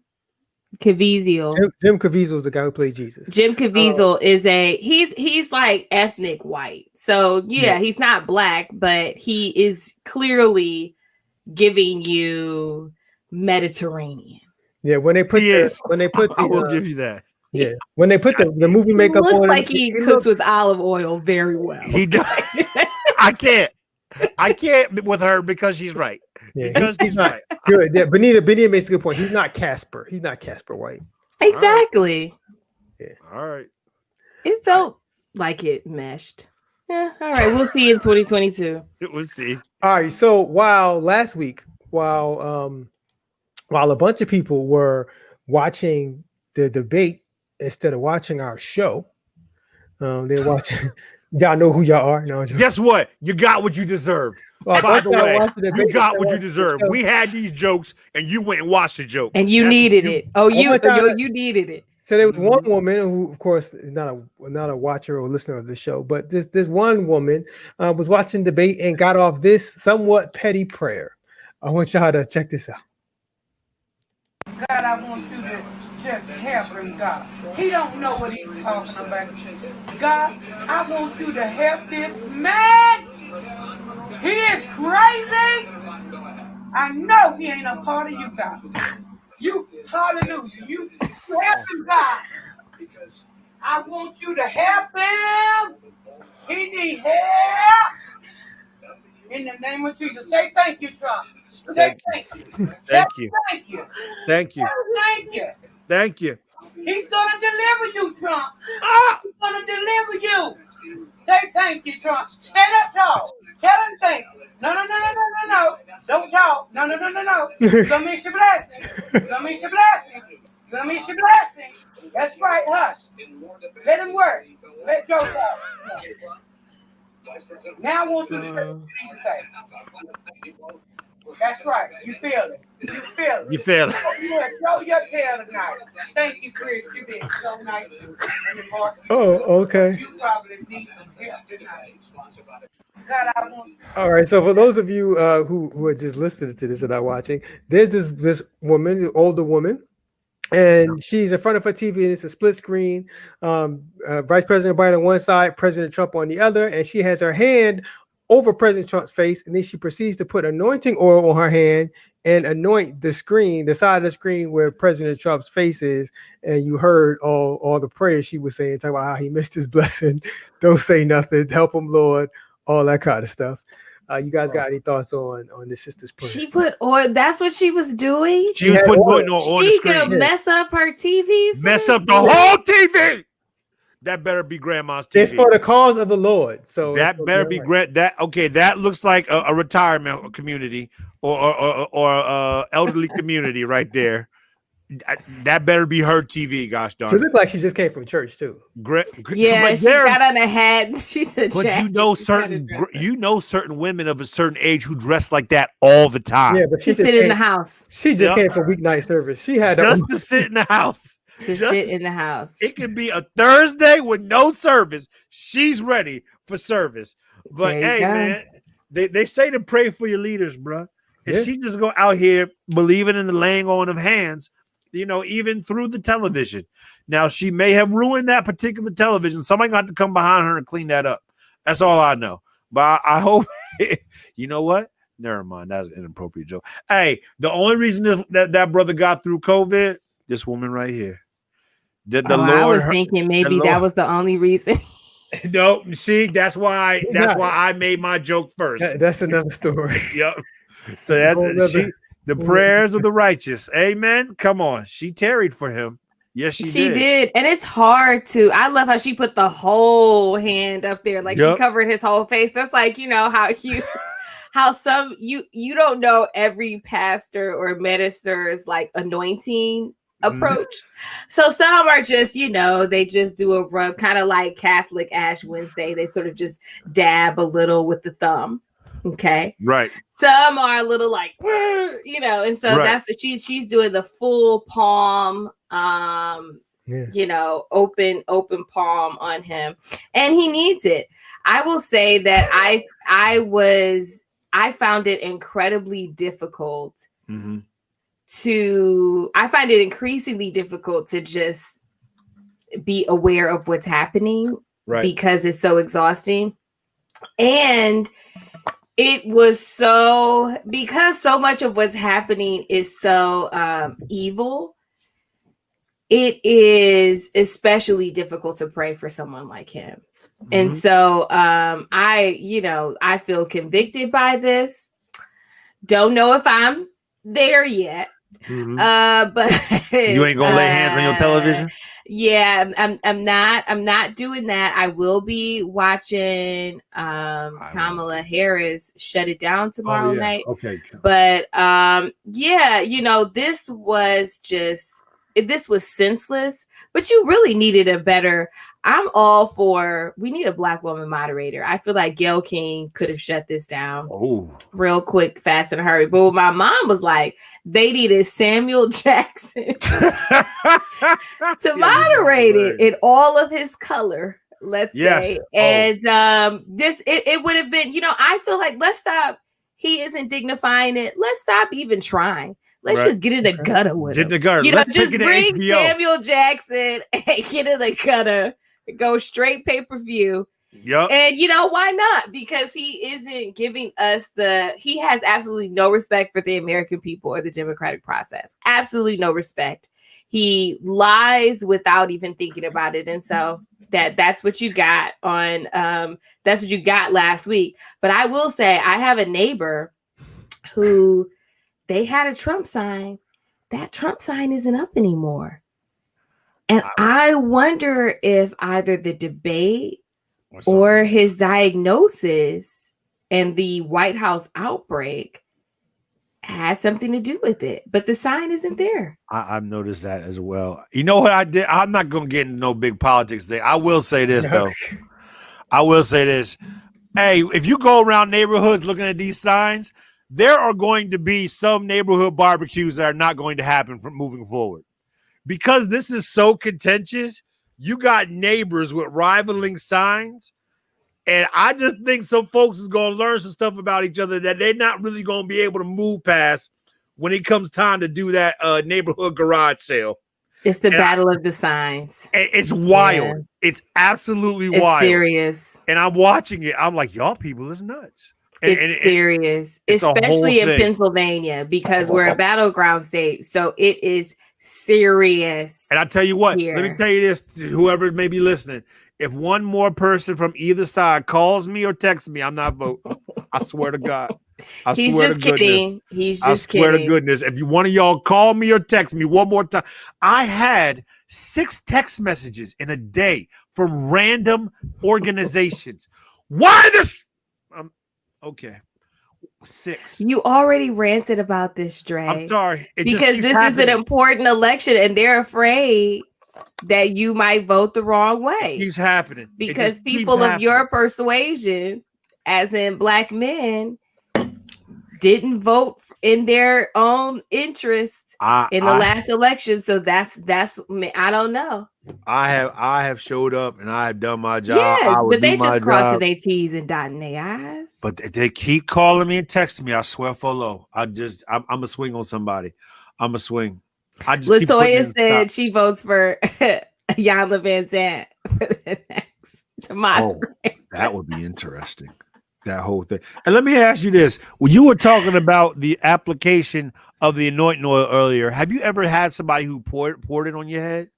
Caviezel. Jim Caviezel is the guy who played Jesus. Jim Caviezel is he's like ethnic white. So he's not black, but he is clearly giving you Mediterranean. Yeah, when they put I will give you that. Yeah, when they put the movie makeup on, like he cooks with olive oil very well. He does. I can't with her because she's right. Yeah, because he's right. Good. Yeah, Benita makes a good point. He's not Casper. He's not Casper White. Exactly. Yeah. All right. It felt like it meshed. Yeah. All right. We'll see in 2022. We'll see. All right. So last week, while a bunch of people were watching the debate instead of watching our show, they're watching. Y'all know who y'all are. No, guess what? You got what you deserved. By the way, you got what you deserve. We had these jokes, and you went and watched the joke, and you needed it. Oh, you needed it. So there was one woman who, of course, is not a watcher or listener of the show, but this one woman was watching debate and got off this somewhat petty prayer. I want y'all to check this out. God, I want you to just help him, God. He don't know what he's talking about. God, I want you to help this man. He is crazy. I know he ain't a part of you, God. You, hallelujah. You help him, God. I want you to help him. He needs help. In the name of Jesus. Say thank you, Trump. Say thank you. Thank you. Thank you. Thank you. Thank you. Thank you. He's going to deliver you, Trump. He's going to deliver you. Say thank you, Trump. Stand up tall. Tell him thank you. No. Don't talk. No. You're going to miss your blessing. You're going to miss your blessing. You're going to miss your blessing. That's right, hush. Let him work. Let Joe go. Now I want you to say what you need to say. That's right. You feel it. You feel it. Show your tail tonight. Thank you, Chris. You've been so nice. Oh, okay. You probably need some help tonight. God, I want you. All right. So for those of you who are just listening to this and not watching, there's this woman, older woman, and she's in front of her TV, and it's a split screen. Vice President Biden on one side, President Trump on the other, and she has her hand over President Trump's face, and then she proceeds to put anointing oil on her hand and anoint the screen, the side of the screen where President Trump's face is. And you heard all the prayers she was saying, talking about how he missed his blessing. Don't say nothing. Help him, Lord. All that kind of stuff. You guys got any thoughts on the sister's prayer? She put oil. That's what she was doing. She was putting oil on the screen. She could mess up her TV. Mess up the whole TV. That better be grandma's TV. It's for the cause of the Lord. So that better be that looks like a retirement community or elderly community right there. That better be her TV. Gosh darn. She looked like she just came from church too. Yeah, she got on a hat. She said, "But you know certain women of a certain age who dress like that all the time." Yeah, but she sit in the house. She just came from weeknight service. She had just to sit in the house. Sit in the house. It could be a Thursday with no service. She's ready for service. But hey, man, they say to pray for your leaders, bro. And she just go out here believing in the laying on of hands, even through the television. Now, she may have ruined that particular television. Somebody got to come behind her and clean that up. That's all I know. But I hope, you know what? Never mind. That's an inappropriate joke. Hey, the only reason that brother got through COVID, this woman right here. Did the Lord? I was thinking maybe that was the only reason. No, see, that's why I made my joke first. That's another story. Yep. So the prayers of the righteous. Amen. Come on. She tarried for him. Yes, she did. And it's hard to. I love how she put the whole hand up there, like she covered his whole face. That's like, you know, how some you don't know every pastor or minister's like anointing approach. So some are just, you know, they just do a rub, kind of like Catholic Ash Wednesday. They sort of just dab a little with the thumb. Okay. Right. Some are a little like, you know, and so that's she's doing the full palm, you know, open palm on him, and he needs it. I will say that I found it incredibly difficult I find it increasingly difficult to just be aware of what's happening because it's so exhausting. And it was because so much of what's happening is so evil, it is especially difficult to pray for someone like him. And so I feel convicted by this. Don't know if I'm there yet. But you ain't gonna lay hands on your television. Yeah, I'm not doing that. I will be watching Kamala Harris shut it down tomorrow night. Okay. But you know, this was senseless, but you really needed a better. I'm all for, we need a Black woman moderator. I feel like Gayle King could have shut this down real quick, fast and hurry. But my mom was like, they needed Samuel Jackson to moderate it in all of his color, let's say. And it would have been, you know, I feel like let's stop. He isn't dignifying it. Let's stop even trying. Let's just get in the gutter with him. Get in the gutter. You know, let's just bring Samuel Jackson and get in the gutter. Go straight pay-per-view. Yep. And you know, why not? Because he isn't giving us he has absolutely no respect for the American people or the democratic process. Absolutely no respect. He lies without even thinking about it. And so that's what you got that's what you got last week. But I will say, I have a neighbor who they had a Trump sign. That Trump sign isn't up anymore. And I wonder if either the debate or his diagnosis and the White House outbreak had something to do with it. But the sign isn't there. I've noticed that as well. You know what I did? I'm not going to get into no big politics thing. I will say this, though. I will say this. Hey, if you go around neighborhoods looking at these signs, there are going to be some neighborhood barbecues that are not going to happen from moving forward. Because this is so contentious, you got neighbors with rivaling signs. And I just think some folks is going to learn some stuff about each other that they're not really going to be able to move past when it comes time to do that neighborhood garage sale. It's the battle of the signs. It's wild. Yeah. It's absolutely wild. It's serious. And I'm watching it. I'm like, y'all people is nuts. It's serious, especially in Pennsylvania, because we're a battleground state. So it is serious. And I tell you what, let me tell you this to whoever may be listening. If one more person from either side calls me or texts me, I'm not voting. I swear to God. He's just kidding. He's just kidding. I swear to goodness. If you one of y'all call me or text me one more time. I had 6 text messages in a day from random organizations. Why this? Okay. 6. You already ranted about this, Dre. I'm sorry. Because this is an important election and they're afraid that you might vote the wrong way. It keeps happening. Because people of your persuasion, as in Black men, didn't vote in their own interest in the last election. So that's I don't know. I have showed up and I have done my job. Yes, but they just crossing their T's and dotting their I's. But they keep calling me and texting me. I swear for low. I'm a swing on somebody. I'm a swing. I just Latoya said she votes for Iyanla Van Zant for the next to moderate. That would be interesting. That whole thing. And let me ask you this: when you were talking about the application of the anointing oil earlier, have you ever had somebody who poured it on your head?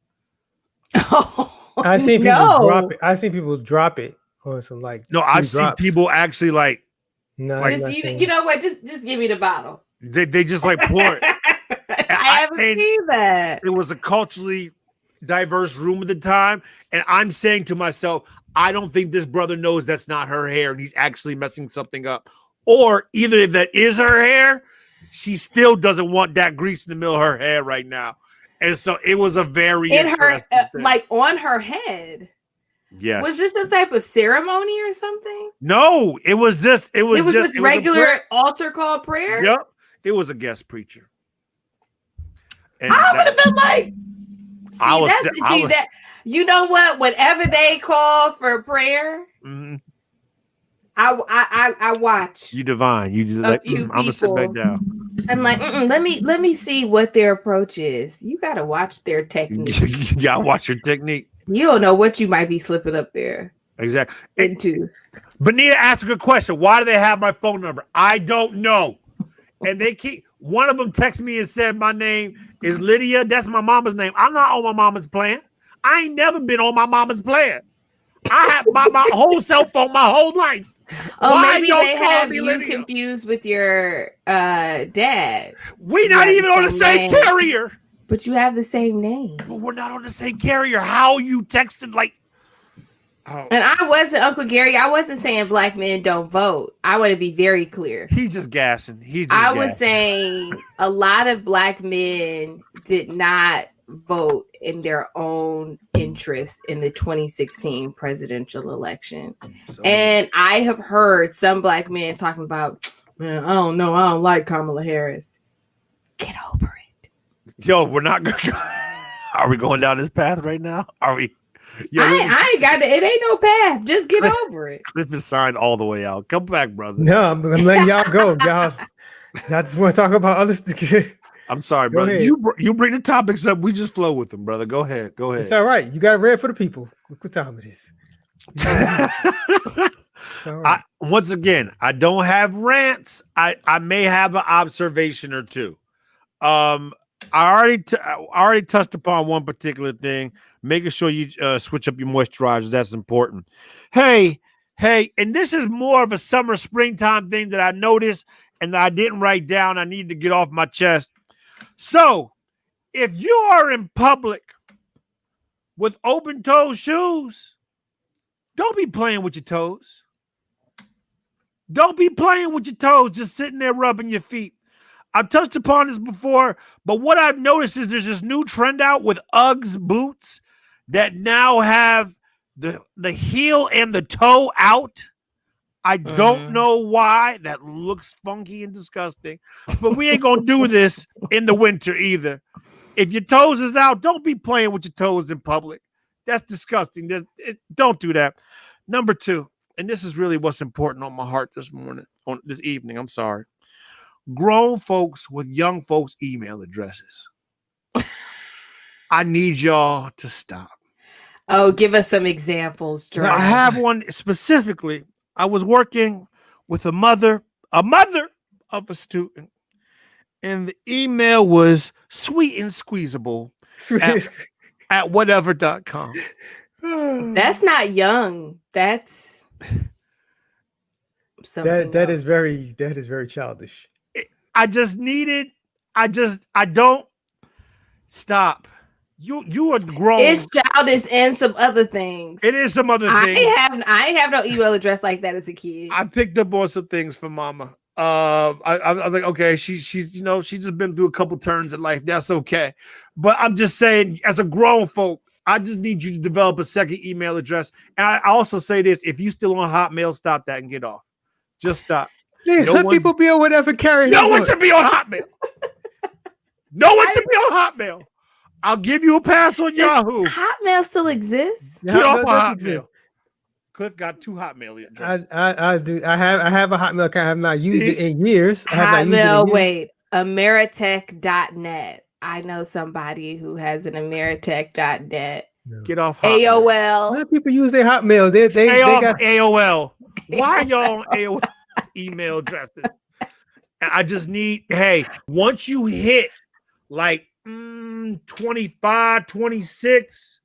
I seen people No. drop it. I seen people drop it on some like. No, 3 I've seen drops. people actually like No, like- I'm not Just saying- you know what? Just give me the bottle. they just like pour it. I haven't seen that. It was a culturally diverse room at the time, and I'm saying to myself, I don't think this brother knows that's not her hair, and he's actually messing something up. Or either if that is her hair, she still doesn't want that grease in the middle of her hair right now. And so it was a very In her, interesting thing. like on her head. Yes. Was this some type of ceremony or something? No, it was just It was just just regular altar call prayer. Yep. It was a guest preacher. And I would have been like, I that. You know what? Whenever they call for prayer, Mhm. I watch. You divine. You just A like few I'm gonna sit back people. down. I'm like, let me see what their approach is. You gotta watch their technique. You gotta watch your technique. You don't know what you might be slipping up there Exactly. into. Benita asked a good question. Why do they have my phone number? I don't know. And they keep one of them texted me and said my name is Lydia. That's my mama's name. I'm not on my mama's plan. I ain't never been on my mama's plan. I have my whole cell phone my whole life. Oh, Why maybe don't they call have me you Lydia? confused with your dad. We not Yeah, even on the same name. carrier. But you have the same name. But we're not on the same carrier. How you texted like And I wasn't, Uncle Gary, I wasn't saying black men don't vote. I want to be very clear. He's just gassing. I was saying a lot of black men did not vote in their own interest in the 2016 presidential election. And I have heard some black men talking about, man, I don't know. I don't like Kamala Harris. Get over it. Yo, we're not going. Are we going down this path right now? Are we? Yo, I ain't got it. It ain't no path. Just get over it. Cliff is signed all the way out. Come back, brother. No, I'm letting y'all go. Y'all just want to talk about other stuff. I'm sorry, Go brother. ahead. You bring the topics up. We just flow with them, brother. Go ahead. Go It's ahead. all right. You got it read for the people. Look what time it is. It's all right. Once again, I don't have rants. I may have an observation or two. I already touched upon one particular thing. Making sure you switch up your moisturizers. That's important. Hey, and this is more of a summer, springtime thing that I noticed and that I didn't write down. I need to get off my chest. So, if you are in public with open-toe shoes, don't be playing with your toes. Don't be playing with your toes, just sitting there rubbing your feet. I've touched upon this before, but what I've noticed is there's this new trend out with Uggs boots that now have the heel and the toe out. I don't know why. That looks funky and disgusting, but we ain't gonna do this in the winter either. If your toes is out, don't be playing with your toes in public. That's disgusting. Don't do that. Number 2, and this is really what's important on my heart this evening. I'm sorry. Grown folks with young folks' email addresses. I need y'all to stop. Oh, give us some examples, Jordan. I have one specifically. I was working with a mother of a student, and the email was sweet and squeezable at whatever.com. That's not young. That's something that else. is very childish. I don't stop. You are grown. It's childish and some other things. It is some other I things. ain't have no email address like that as a kid. I picked up on some things from mama. I was like, okay, she's she's just been through a couple turns in life. That's okay. But I'm just saying, as a grown folk, I just need you to develop a second email address. And I also say this: if you still on Hotmail, stop that and get off. Just stop. Let people be on whatever carrier. No one should be on Hotmail. No one should be on Hotmail. I'll give you a pass on Yahoo. Hotmail still exists? Get off of Hotmail. Cliff got 2 Hotmail addresses. I do. I have a Hotmail account. I have not used it in years. Hotmail, wait. Ameritech.net. I know somebody who has an Ameritech.net. Get off Hotmail. A lot AOL. of people use their Hotmail. They Stay off got AOL. Why are y'all on AOL email addresses? I just need, hey, once you hit like 25, 26,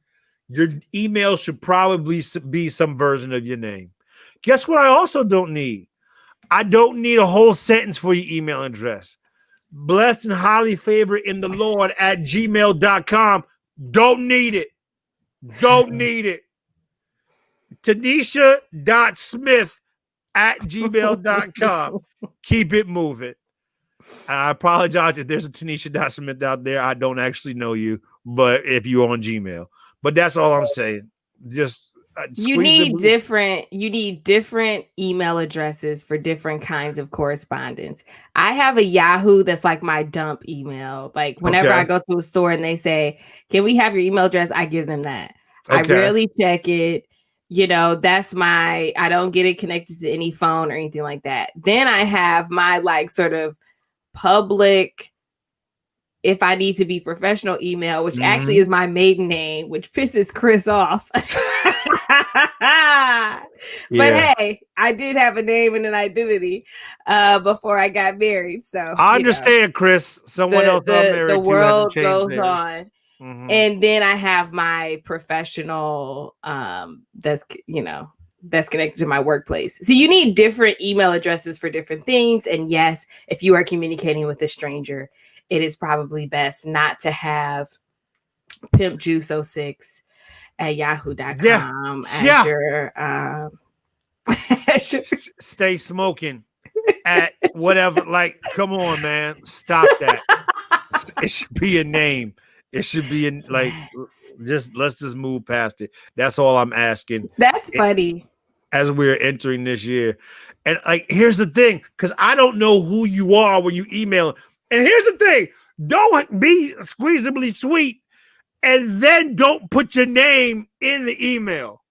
your email should probably be some version of your name. Guess what I also don't need? I don't need a whole sentence for your email address. Blessed and highly favored in the Lord at gmail.com. Don't need it. Don't need it. Tanisha.smith at gmail.com. Keep it moving. I apologize if there's a Tanisha.smith out there. I don't actually know you, but if you're on Gmail. But that's all I'm saying. Just you need different email addresses for different kinds of correspondence. I have a Yahoo that's like my dump email. Like whenever I go to a store and they say, "Can we have your email address?" I give them that. I rarely check it. You know, that's I don't get it connected to any phone or anything like that. Then I have my like sort of public, if I need to be professional email, which actually is my maiden name, which pisses Chris off. But hey, I did have a name and an identity before I got married. So I understand, Chris. Someone else I'm married the to world hasn't goes changed on. And then I have my professional that's connected to my workplace. So you need different email addresses for different things. And yes, if you are communicating with a stranger, it is probably best not to have pimpjuice06 at yahoo.com as your stay smoking at whatever. Like, come on, man. Stop that. It should be a name. It should be in like let's just move past it. That's all I'm asking. That's funny. As we're entering this year. And like, here's the thing, because I don't know who you are when you email. And here's the thing, don't be squeezably sweet and then don't put your name in the email.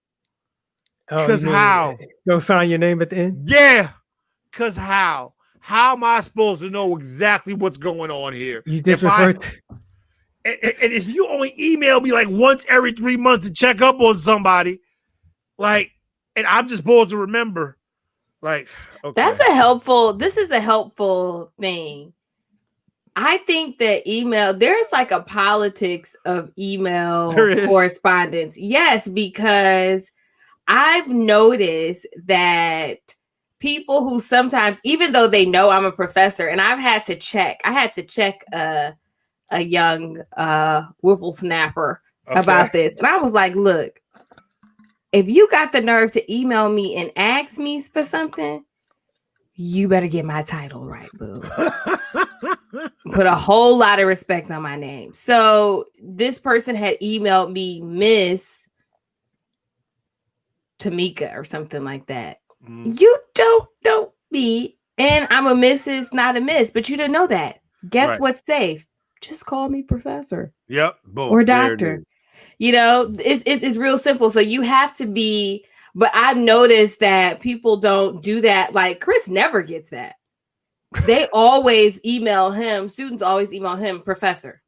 Because how? Don't sign your name at the end? Yeah. Because how? How am I supposed to know exactly what's going on here? You just referred and if you only email me like once every 3 months to check up on somebody, like, and I'm just supposed to remember, like, okay. This is a helpful thing. I think that email, there's like a politics of email correspondence. Yes, because I've noticed that people who sometimes, even though they know I'm a professor, and I had to check a young whippersnapper about this. And I was like, look, if you got the nerve to email me and ask me for something, you better get my title right, boo. Put a whole lot of respect on my name. So this person had emailed me Miss Tamika or something like that. You don't know me, and I'm a Mrs., not a Miss, but you didn't know that. Guess what's safe? Just call me Professor. Yep. Boom. Or Doctor. You know, it's real simple. So you have to be, but I've noticed that people don't do that. Like Chris never gets that. They always email him, students always email him Professor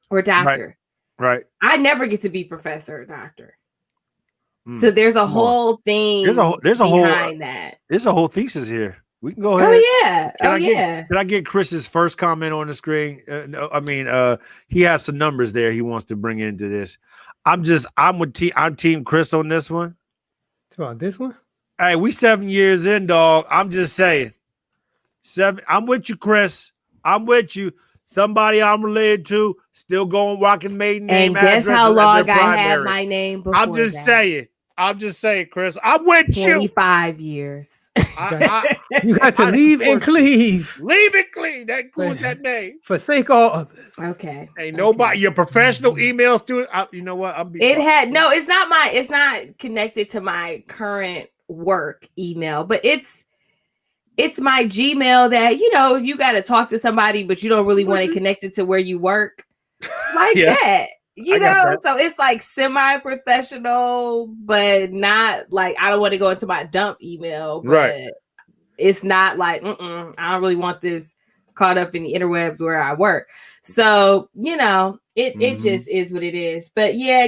or Doctor. Right. I never get to be Professor or Doctor. So there's a whole thing there's a behind that. There's a whole thesis here. We can go ahead. Oh yeah. Can I get Chris's first comment on the screen? He has some numbers there he wants to bring into this. I'm team Chris on this one. On this one? Hey, we 7 years in, dog. I'm just saying. 7. I'm with you, Chris. I'm with you. Somebody I'm related to still going rocking maiden name. And guess how long I had my name before? I'm just saying, Chris. I'm with 25 years. You got to leave and cleave. Leave it clean. That includes that name. Forsake all others. Okay. Ain't nobody. Your professional email student. You know what? It's not connected to my current work email, but it's my Gmail that, if you got to talk to somebody, but you don't really want to connect it to where you work, like that. So it's like semi-professional, but not like I don't want to go into my dump email. But it's not like I don't really want this caught up in the interwebs where I work. So it just is what it is. But yeah,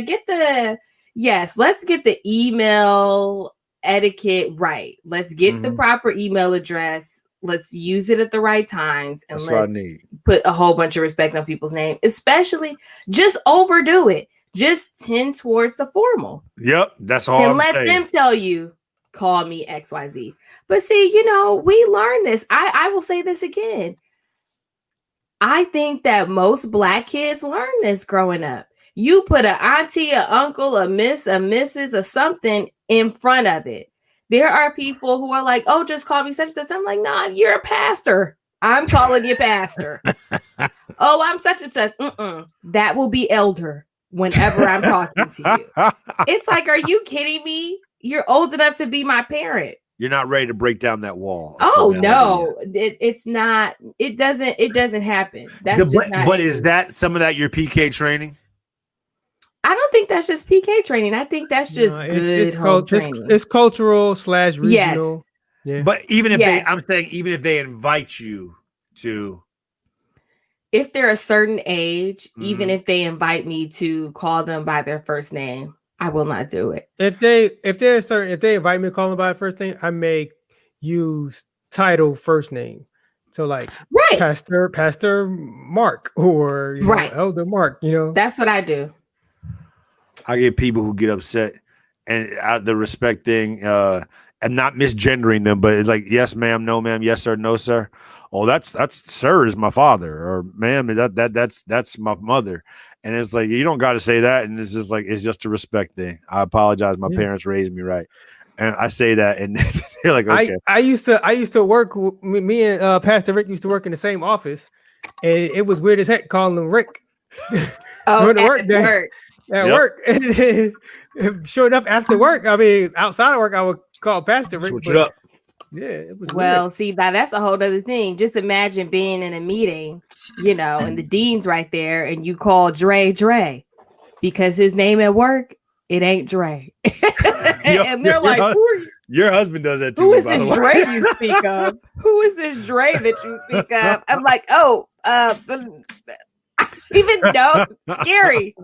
let's get the email etiquette right. Let's get the proper email address. Let's use it at the right times, and That's what I let's need. put a whole bunch of respect on people's name. Especially, just overdo it. Just tend towards the formal. Yep, that's all. And I'm let saying. them tell you, call me XYZ. But see, we learned this. I will say this again. I think that most Black kids learn this growing up. You put an auntie, an uncle, a miss, a missus, or something in front of it. There are people who are like, oh, just call me such and such. I'm like, nah, you're a pastor. I'm calling you pastor. Oh, I'm such and such. That will be elder whenever I'm talking to you. It's like, are you kidding me? You're old enough to be my parent. You're not ready to break down that wall. Oh no, it's not. It doesn't happen. That's just not. But is that some of that your PK training? I don't think that's just PK training. I think that's just good home training. It's cultural / regional. Yes. Yeah. But even if I'm saying even if they invite you to, if they're a certain age, even if they invite me to call them by their first name, I will not do it. If they invite me to call them by first name, I may use title first name. So like Pastor Mark or Elder Mark, That's what I do. I get people who get upset and the respect thing, and not misgendering them, but it's like, yes, ma'am, no, ma'am, yes, sir, no, sir. Oh, that's sir is my father, or ma'am, that's my mother. And it's like, you don't got to say that. And it's just like, it's just a respect thing. I apologize. My parents raised me right. And I say that, and they're like, okay. I used to work. Me and Pastor Rick used to work in the same office, and it was weird as heck calling him Rick. At work. At work. And sure enough, after work, outside of work, I would call Pastor Rick. Switch it up. Yeah, it was weird. See, now that's a whole other thing. Just imagine being in a meeting, and the dean's right there, and you call Dre, because his name at work, it ain't Dre. And they're like, who are you? Your husband does that too. Who is this Dre you speak of? Who is this Dre that you speak of? I'm like, even no, Gary.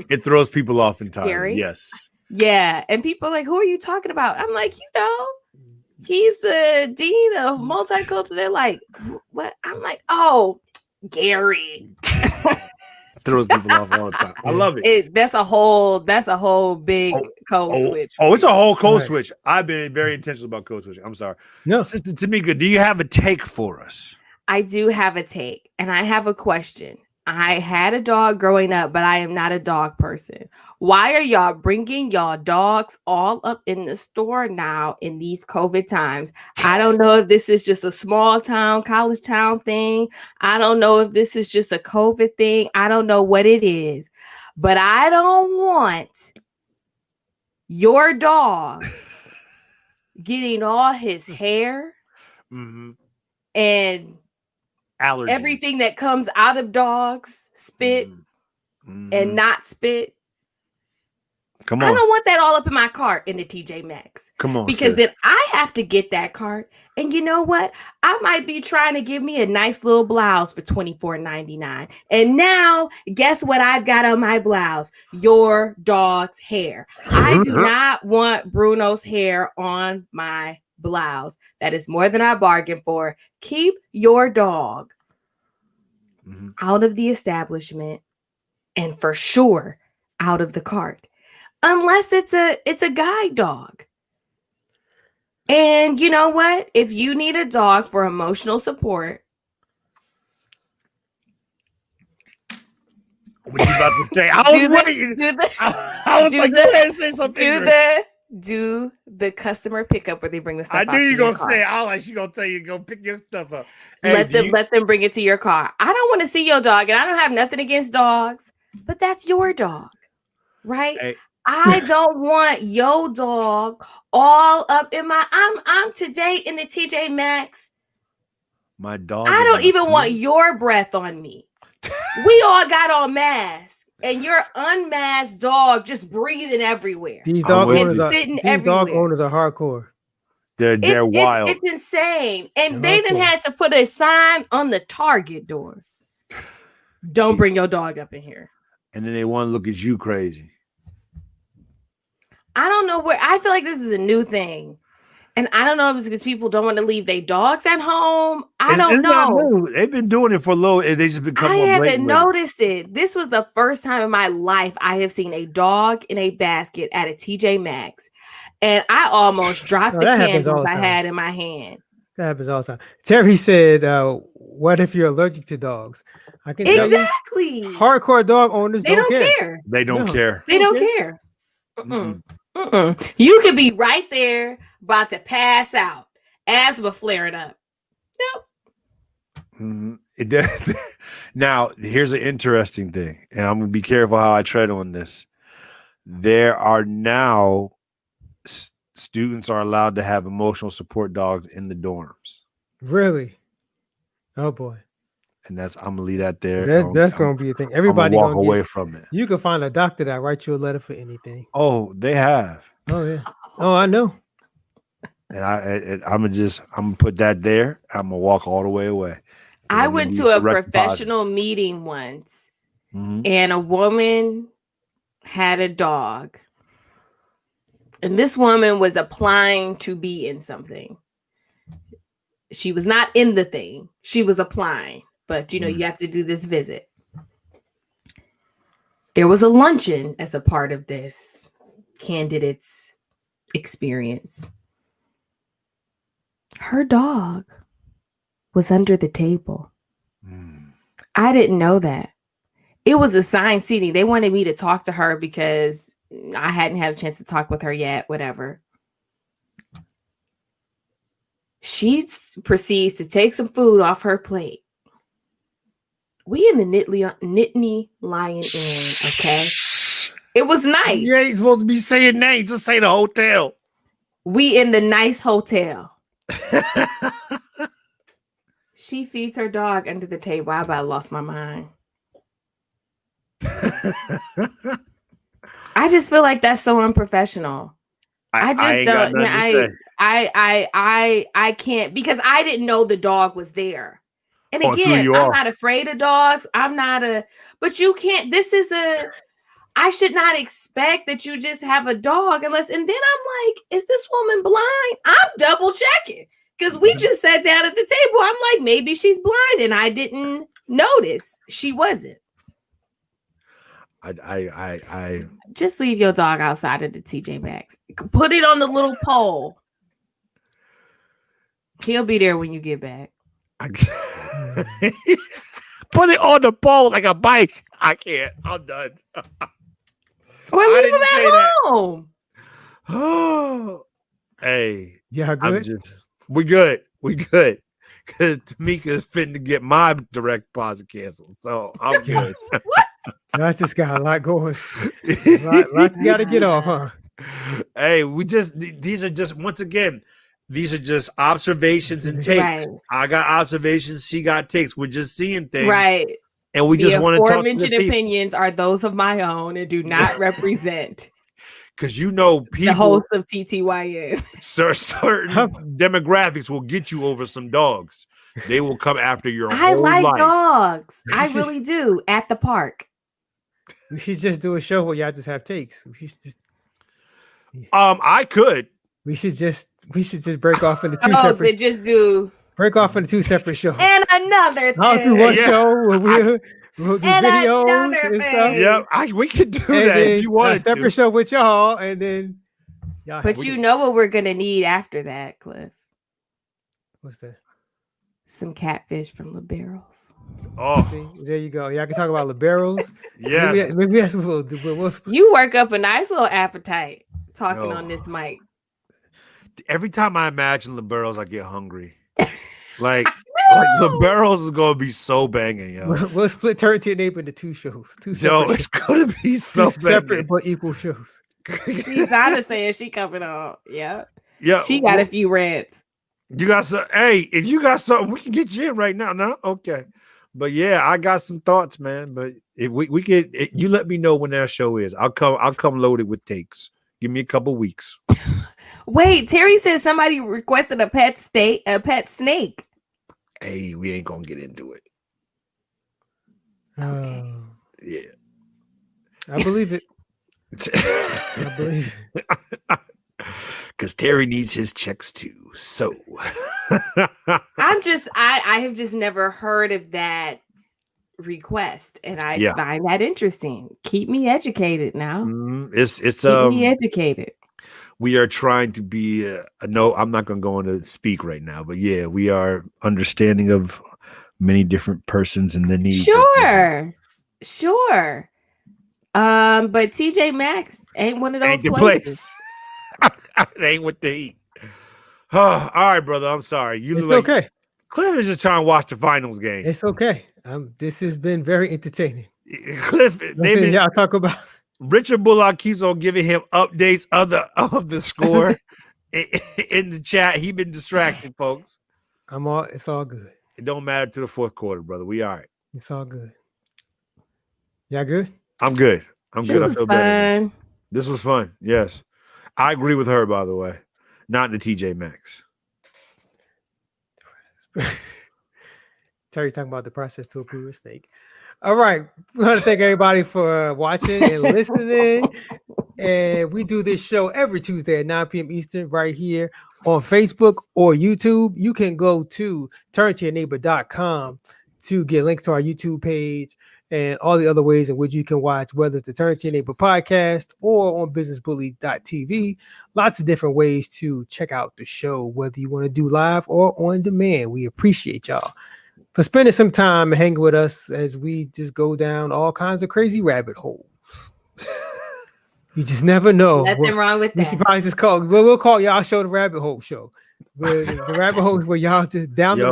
It throws people off entirely. Gary? Yes. Yeah. And people are like, who are you talking about? I'm like, he's the dean of multicultural. They're like, what? I'm like, oh, Gary. Throws people off all the time. I love it. That's a whole big code switch. Oh, it's a whole code switch. I've been very intentional about code switching. I'm sorry. No. Sister Tamika, do you have a take for us? I do have a take, and I have a question. I had a dog growing up, but I am not a dog person. Why are y'all bringing y'all dogs all up in the store now in these COVID times? I don't know if this is just a small town, college town thing. I don't know if this is just a COVID thing. I don't know what it is, but I don't want your dog getting all his hair and allergies, everything that comes out of dogs, spit and not spit. Come on. I don't want that all up in my cart in the TJ Maxx. Come on. Because then I have to get that cart. And you know what? I might be trying to give me a nice little blouse for $24.99. And now, guess what I've got on my blouse? Your dog's hair. I do not want Bruno's hair on my blouse. That is more than I bargained for. Keep your dog out of the establishment, and for sure out of the cart, unless it's a guide dog. And you know what? If you need a dog for emotional support, what you about to say? I was waiting. I was like, go ahead and say something. Do the customer pickup where they bring the stuff. I knew you were gonna say. I like she gonna tell you to go pick your stuff up. Hey, let them bring it to your car. I don't want to see your dog, and I don't have nothing against dogs, but that's your dog, right? Hey. I don't want your dog all up in my. I'm today in the TJ Maxx. My dog. I don't even want your breath on me. We all got on masks. And your unmasked dog just breathing everywhere. These dog owners are hardcore. They're wild. It's insane. And they didn't have to put a sign on the Target door. Don't bring your dog up in here. And then they want to look at you crazy. I don't know where. I feel like this is a new thing. And I don't know if it's because people don't want to leave their dogs at home. I don't It's not know. new. They've been doing it for a little, and they just become I more haven't blatant with it. noticed it. This was the first time in my life I have seen a dog in a basket at a TJ Maxx. And I almost dropped No, the that happens all candles the I time. had in my hand. That happens all the time. Terry said, "What if you're allergic to dogs?" I can tell you, Exactly. hardcore dog owners They don't care. care. They don't No. care. They don't care. You could be right there about to pass out. Asthma flaring up. Nope. It does. Now, here's an interesting thing, and I'm gonna be careful how I tread on this. There are now students are allowed to have emotional support dogs in the dorms, Really? Oh boy, and I'm gonna leave that there. that's gonna be a thing. I'm gonna Everybody walk gonna away get. from it. You can find a doctor that write you a letter for anything. Oh, they have, Oh yeah. Oh, I know. and I'm gonna put that there. I'm gonna walk all the way away. I went to a professional meeting once, and a woman had a dog. And this woman was applying to be in something. She was not in the thing. She was applying. But, you have to do this visit. There was a luncheon as a part of this candidate's experience. Her dog was under the table. I didn't know that. It was assigned seating. They wanted me to talk to her because I hadn't had a chance to talk with her yet, whatever. She proceeds to take some food off her plate. We in the Nittany Lion Inn, okay? It was nice. You ain't supposed to be saying names. Just say the hotel. We in the nice hotel. She feeds her dog under the table. I about lost my mind. I just feel like that's so unprofessional. I just don't. I can't, because I didn't know the dog was there. And again, I'm not afraid of dogs. But you can't. I should not expect that you just have a dog unless. And then I'm like, is this woman blind? I'm double checking because we just sat down at the table. I'm like, maybe she's blind, and I didn't notice she wasn't. I just leave your dog outside of the TJ Maxx. Put it on the little pole. He'll be there when you get back. Put it on the pole like a bike. I can't. I'm done. Well, leave him at home. Oh, hey, yeah, good. We good. Because Tamika's fitting to get my direct deposit canceled, so I'm good. What? I just got a lot going. Lot you got to get off, huh? Hey, these are just, once again, these are just observations and takes. Right. I got observations. She got takes. We're just seeing things. Right. And we just want to talk to the aforementioned opinions are those of my own and do not represent. Because people, the host of TTYN. Certain demographics will get you over some dogs. They will come after your whole life. I like dogs. I really do. At the park. We should just do a show where y'all just have takes. I could. We should just break off into two separate. Break off into two separate shows. And another thing. I'll do one show where we'll do videos and stuff. Yeah, we could do that if you want. A separate show with y'all, and then y'all. But you know what we're gonna need after that, Cliff? What's that? Some catfish from liberals. Oh, see, there you go. Y'all can talk about liberals. Yes. Maybe that's what we'll do. You work up a nice little appetite talking on this mic. Every time I imagine liberals, I get hungry. Like liberals is gonna be so banging, yo. We'll split Turkey and Ape into two shows. It's gonna be so separate but equal shows. Susanna saying she coming on. Yeah. Yeah. She got a few rants. You got some. Hey, if you got something, we can get you in right now. No, okay. But yeah, I got some thoughts, man. But if we get, you let me know when that show is. I'll come loaded with takes. Give me a couple weeks. Wait, Terry says somebody requested a pet snake. Hey, we ain't gonna get into it. Okay. Yeah. I believe it. I believe it. Because Terry needs his checks too. So I have just never heard of that request, and I Yeah. find that interesting. Keep me educated now. it's Keep me educated. we are trying to be no, I'm not going to go into speak right now, but yeah, we are understanding of many different persons and the needs. Sure. But TJ Maxx ain't one of those Ain't the places. place. It ain't what they eat. Oh, all right, brother. I'm sorry. You It's look like okay. Cliff is just trying to watch the finals game. It's okay. This has been very entertaining. Cliff, Y'all talk about. Richard Bullock keeps on giving him updates of the score in the chat. He been distracted, folks. It's all good. It don't matter to the fourth quarter, brother. We all right. It's all good. Y'all good? I'm good. I'm This good. I was feel better. fun. This was fun. Yes. I agree with her, by the way. Not in the TJ Maxx. Terry talking about the process to approve a steak. All right. We want to thank everybody for watching and listening. And we do this show every Tuesday at 9 p.m. Eastern right here on Facebook or YouTube. You can go to turntoyourneighbor.com to get links to our YouTube page and all the other ways in which you can watch, whether it's the Turn to Your Neighbor podcast or on businessbully.tv. Lots of different ways to check out the show, whether you want to do live or on demand. We appreciate y'all for spending some time hanging with us as we just go down all kinds of crazy rabbit holes. You just never know. Nothing wrong with We that. should probably just call. We'll call y'all show the rabbit hole show. The rabbit hole where y'all just down the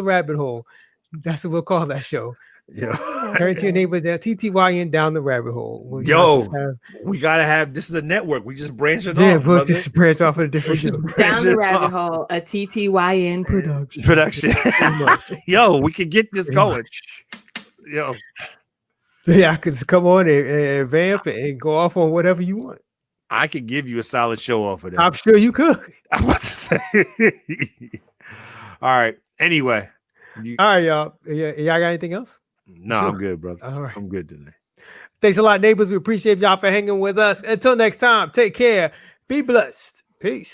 rabbit hole. That's what we'll call that show. Yeah. Turn to your neighbor down, TTYN down the rabbit hole. We gotta have. This is a network. We just branch it off. Yeah, we'll just branch off of a different show. Down the rabbit hole, a TTYN production. Yo, we can get this going. Yo. Yeah, I could just come on and vamp and go off on whatever you want. I could give you a solid show off of that. I'm sure you could. I'm about to say. All right. Anyway. All right, y'all. Y'all got anything else? No, sure. I'm good, brother. All right. I'm good today. Thanks a lot, neighbors. We appreciate y'all for hanging with us. Until next time, take care. Be blessed. Peace.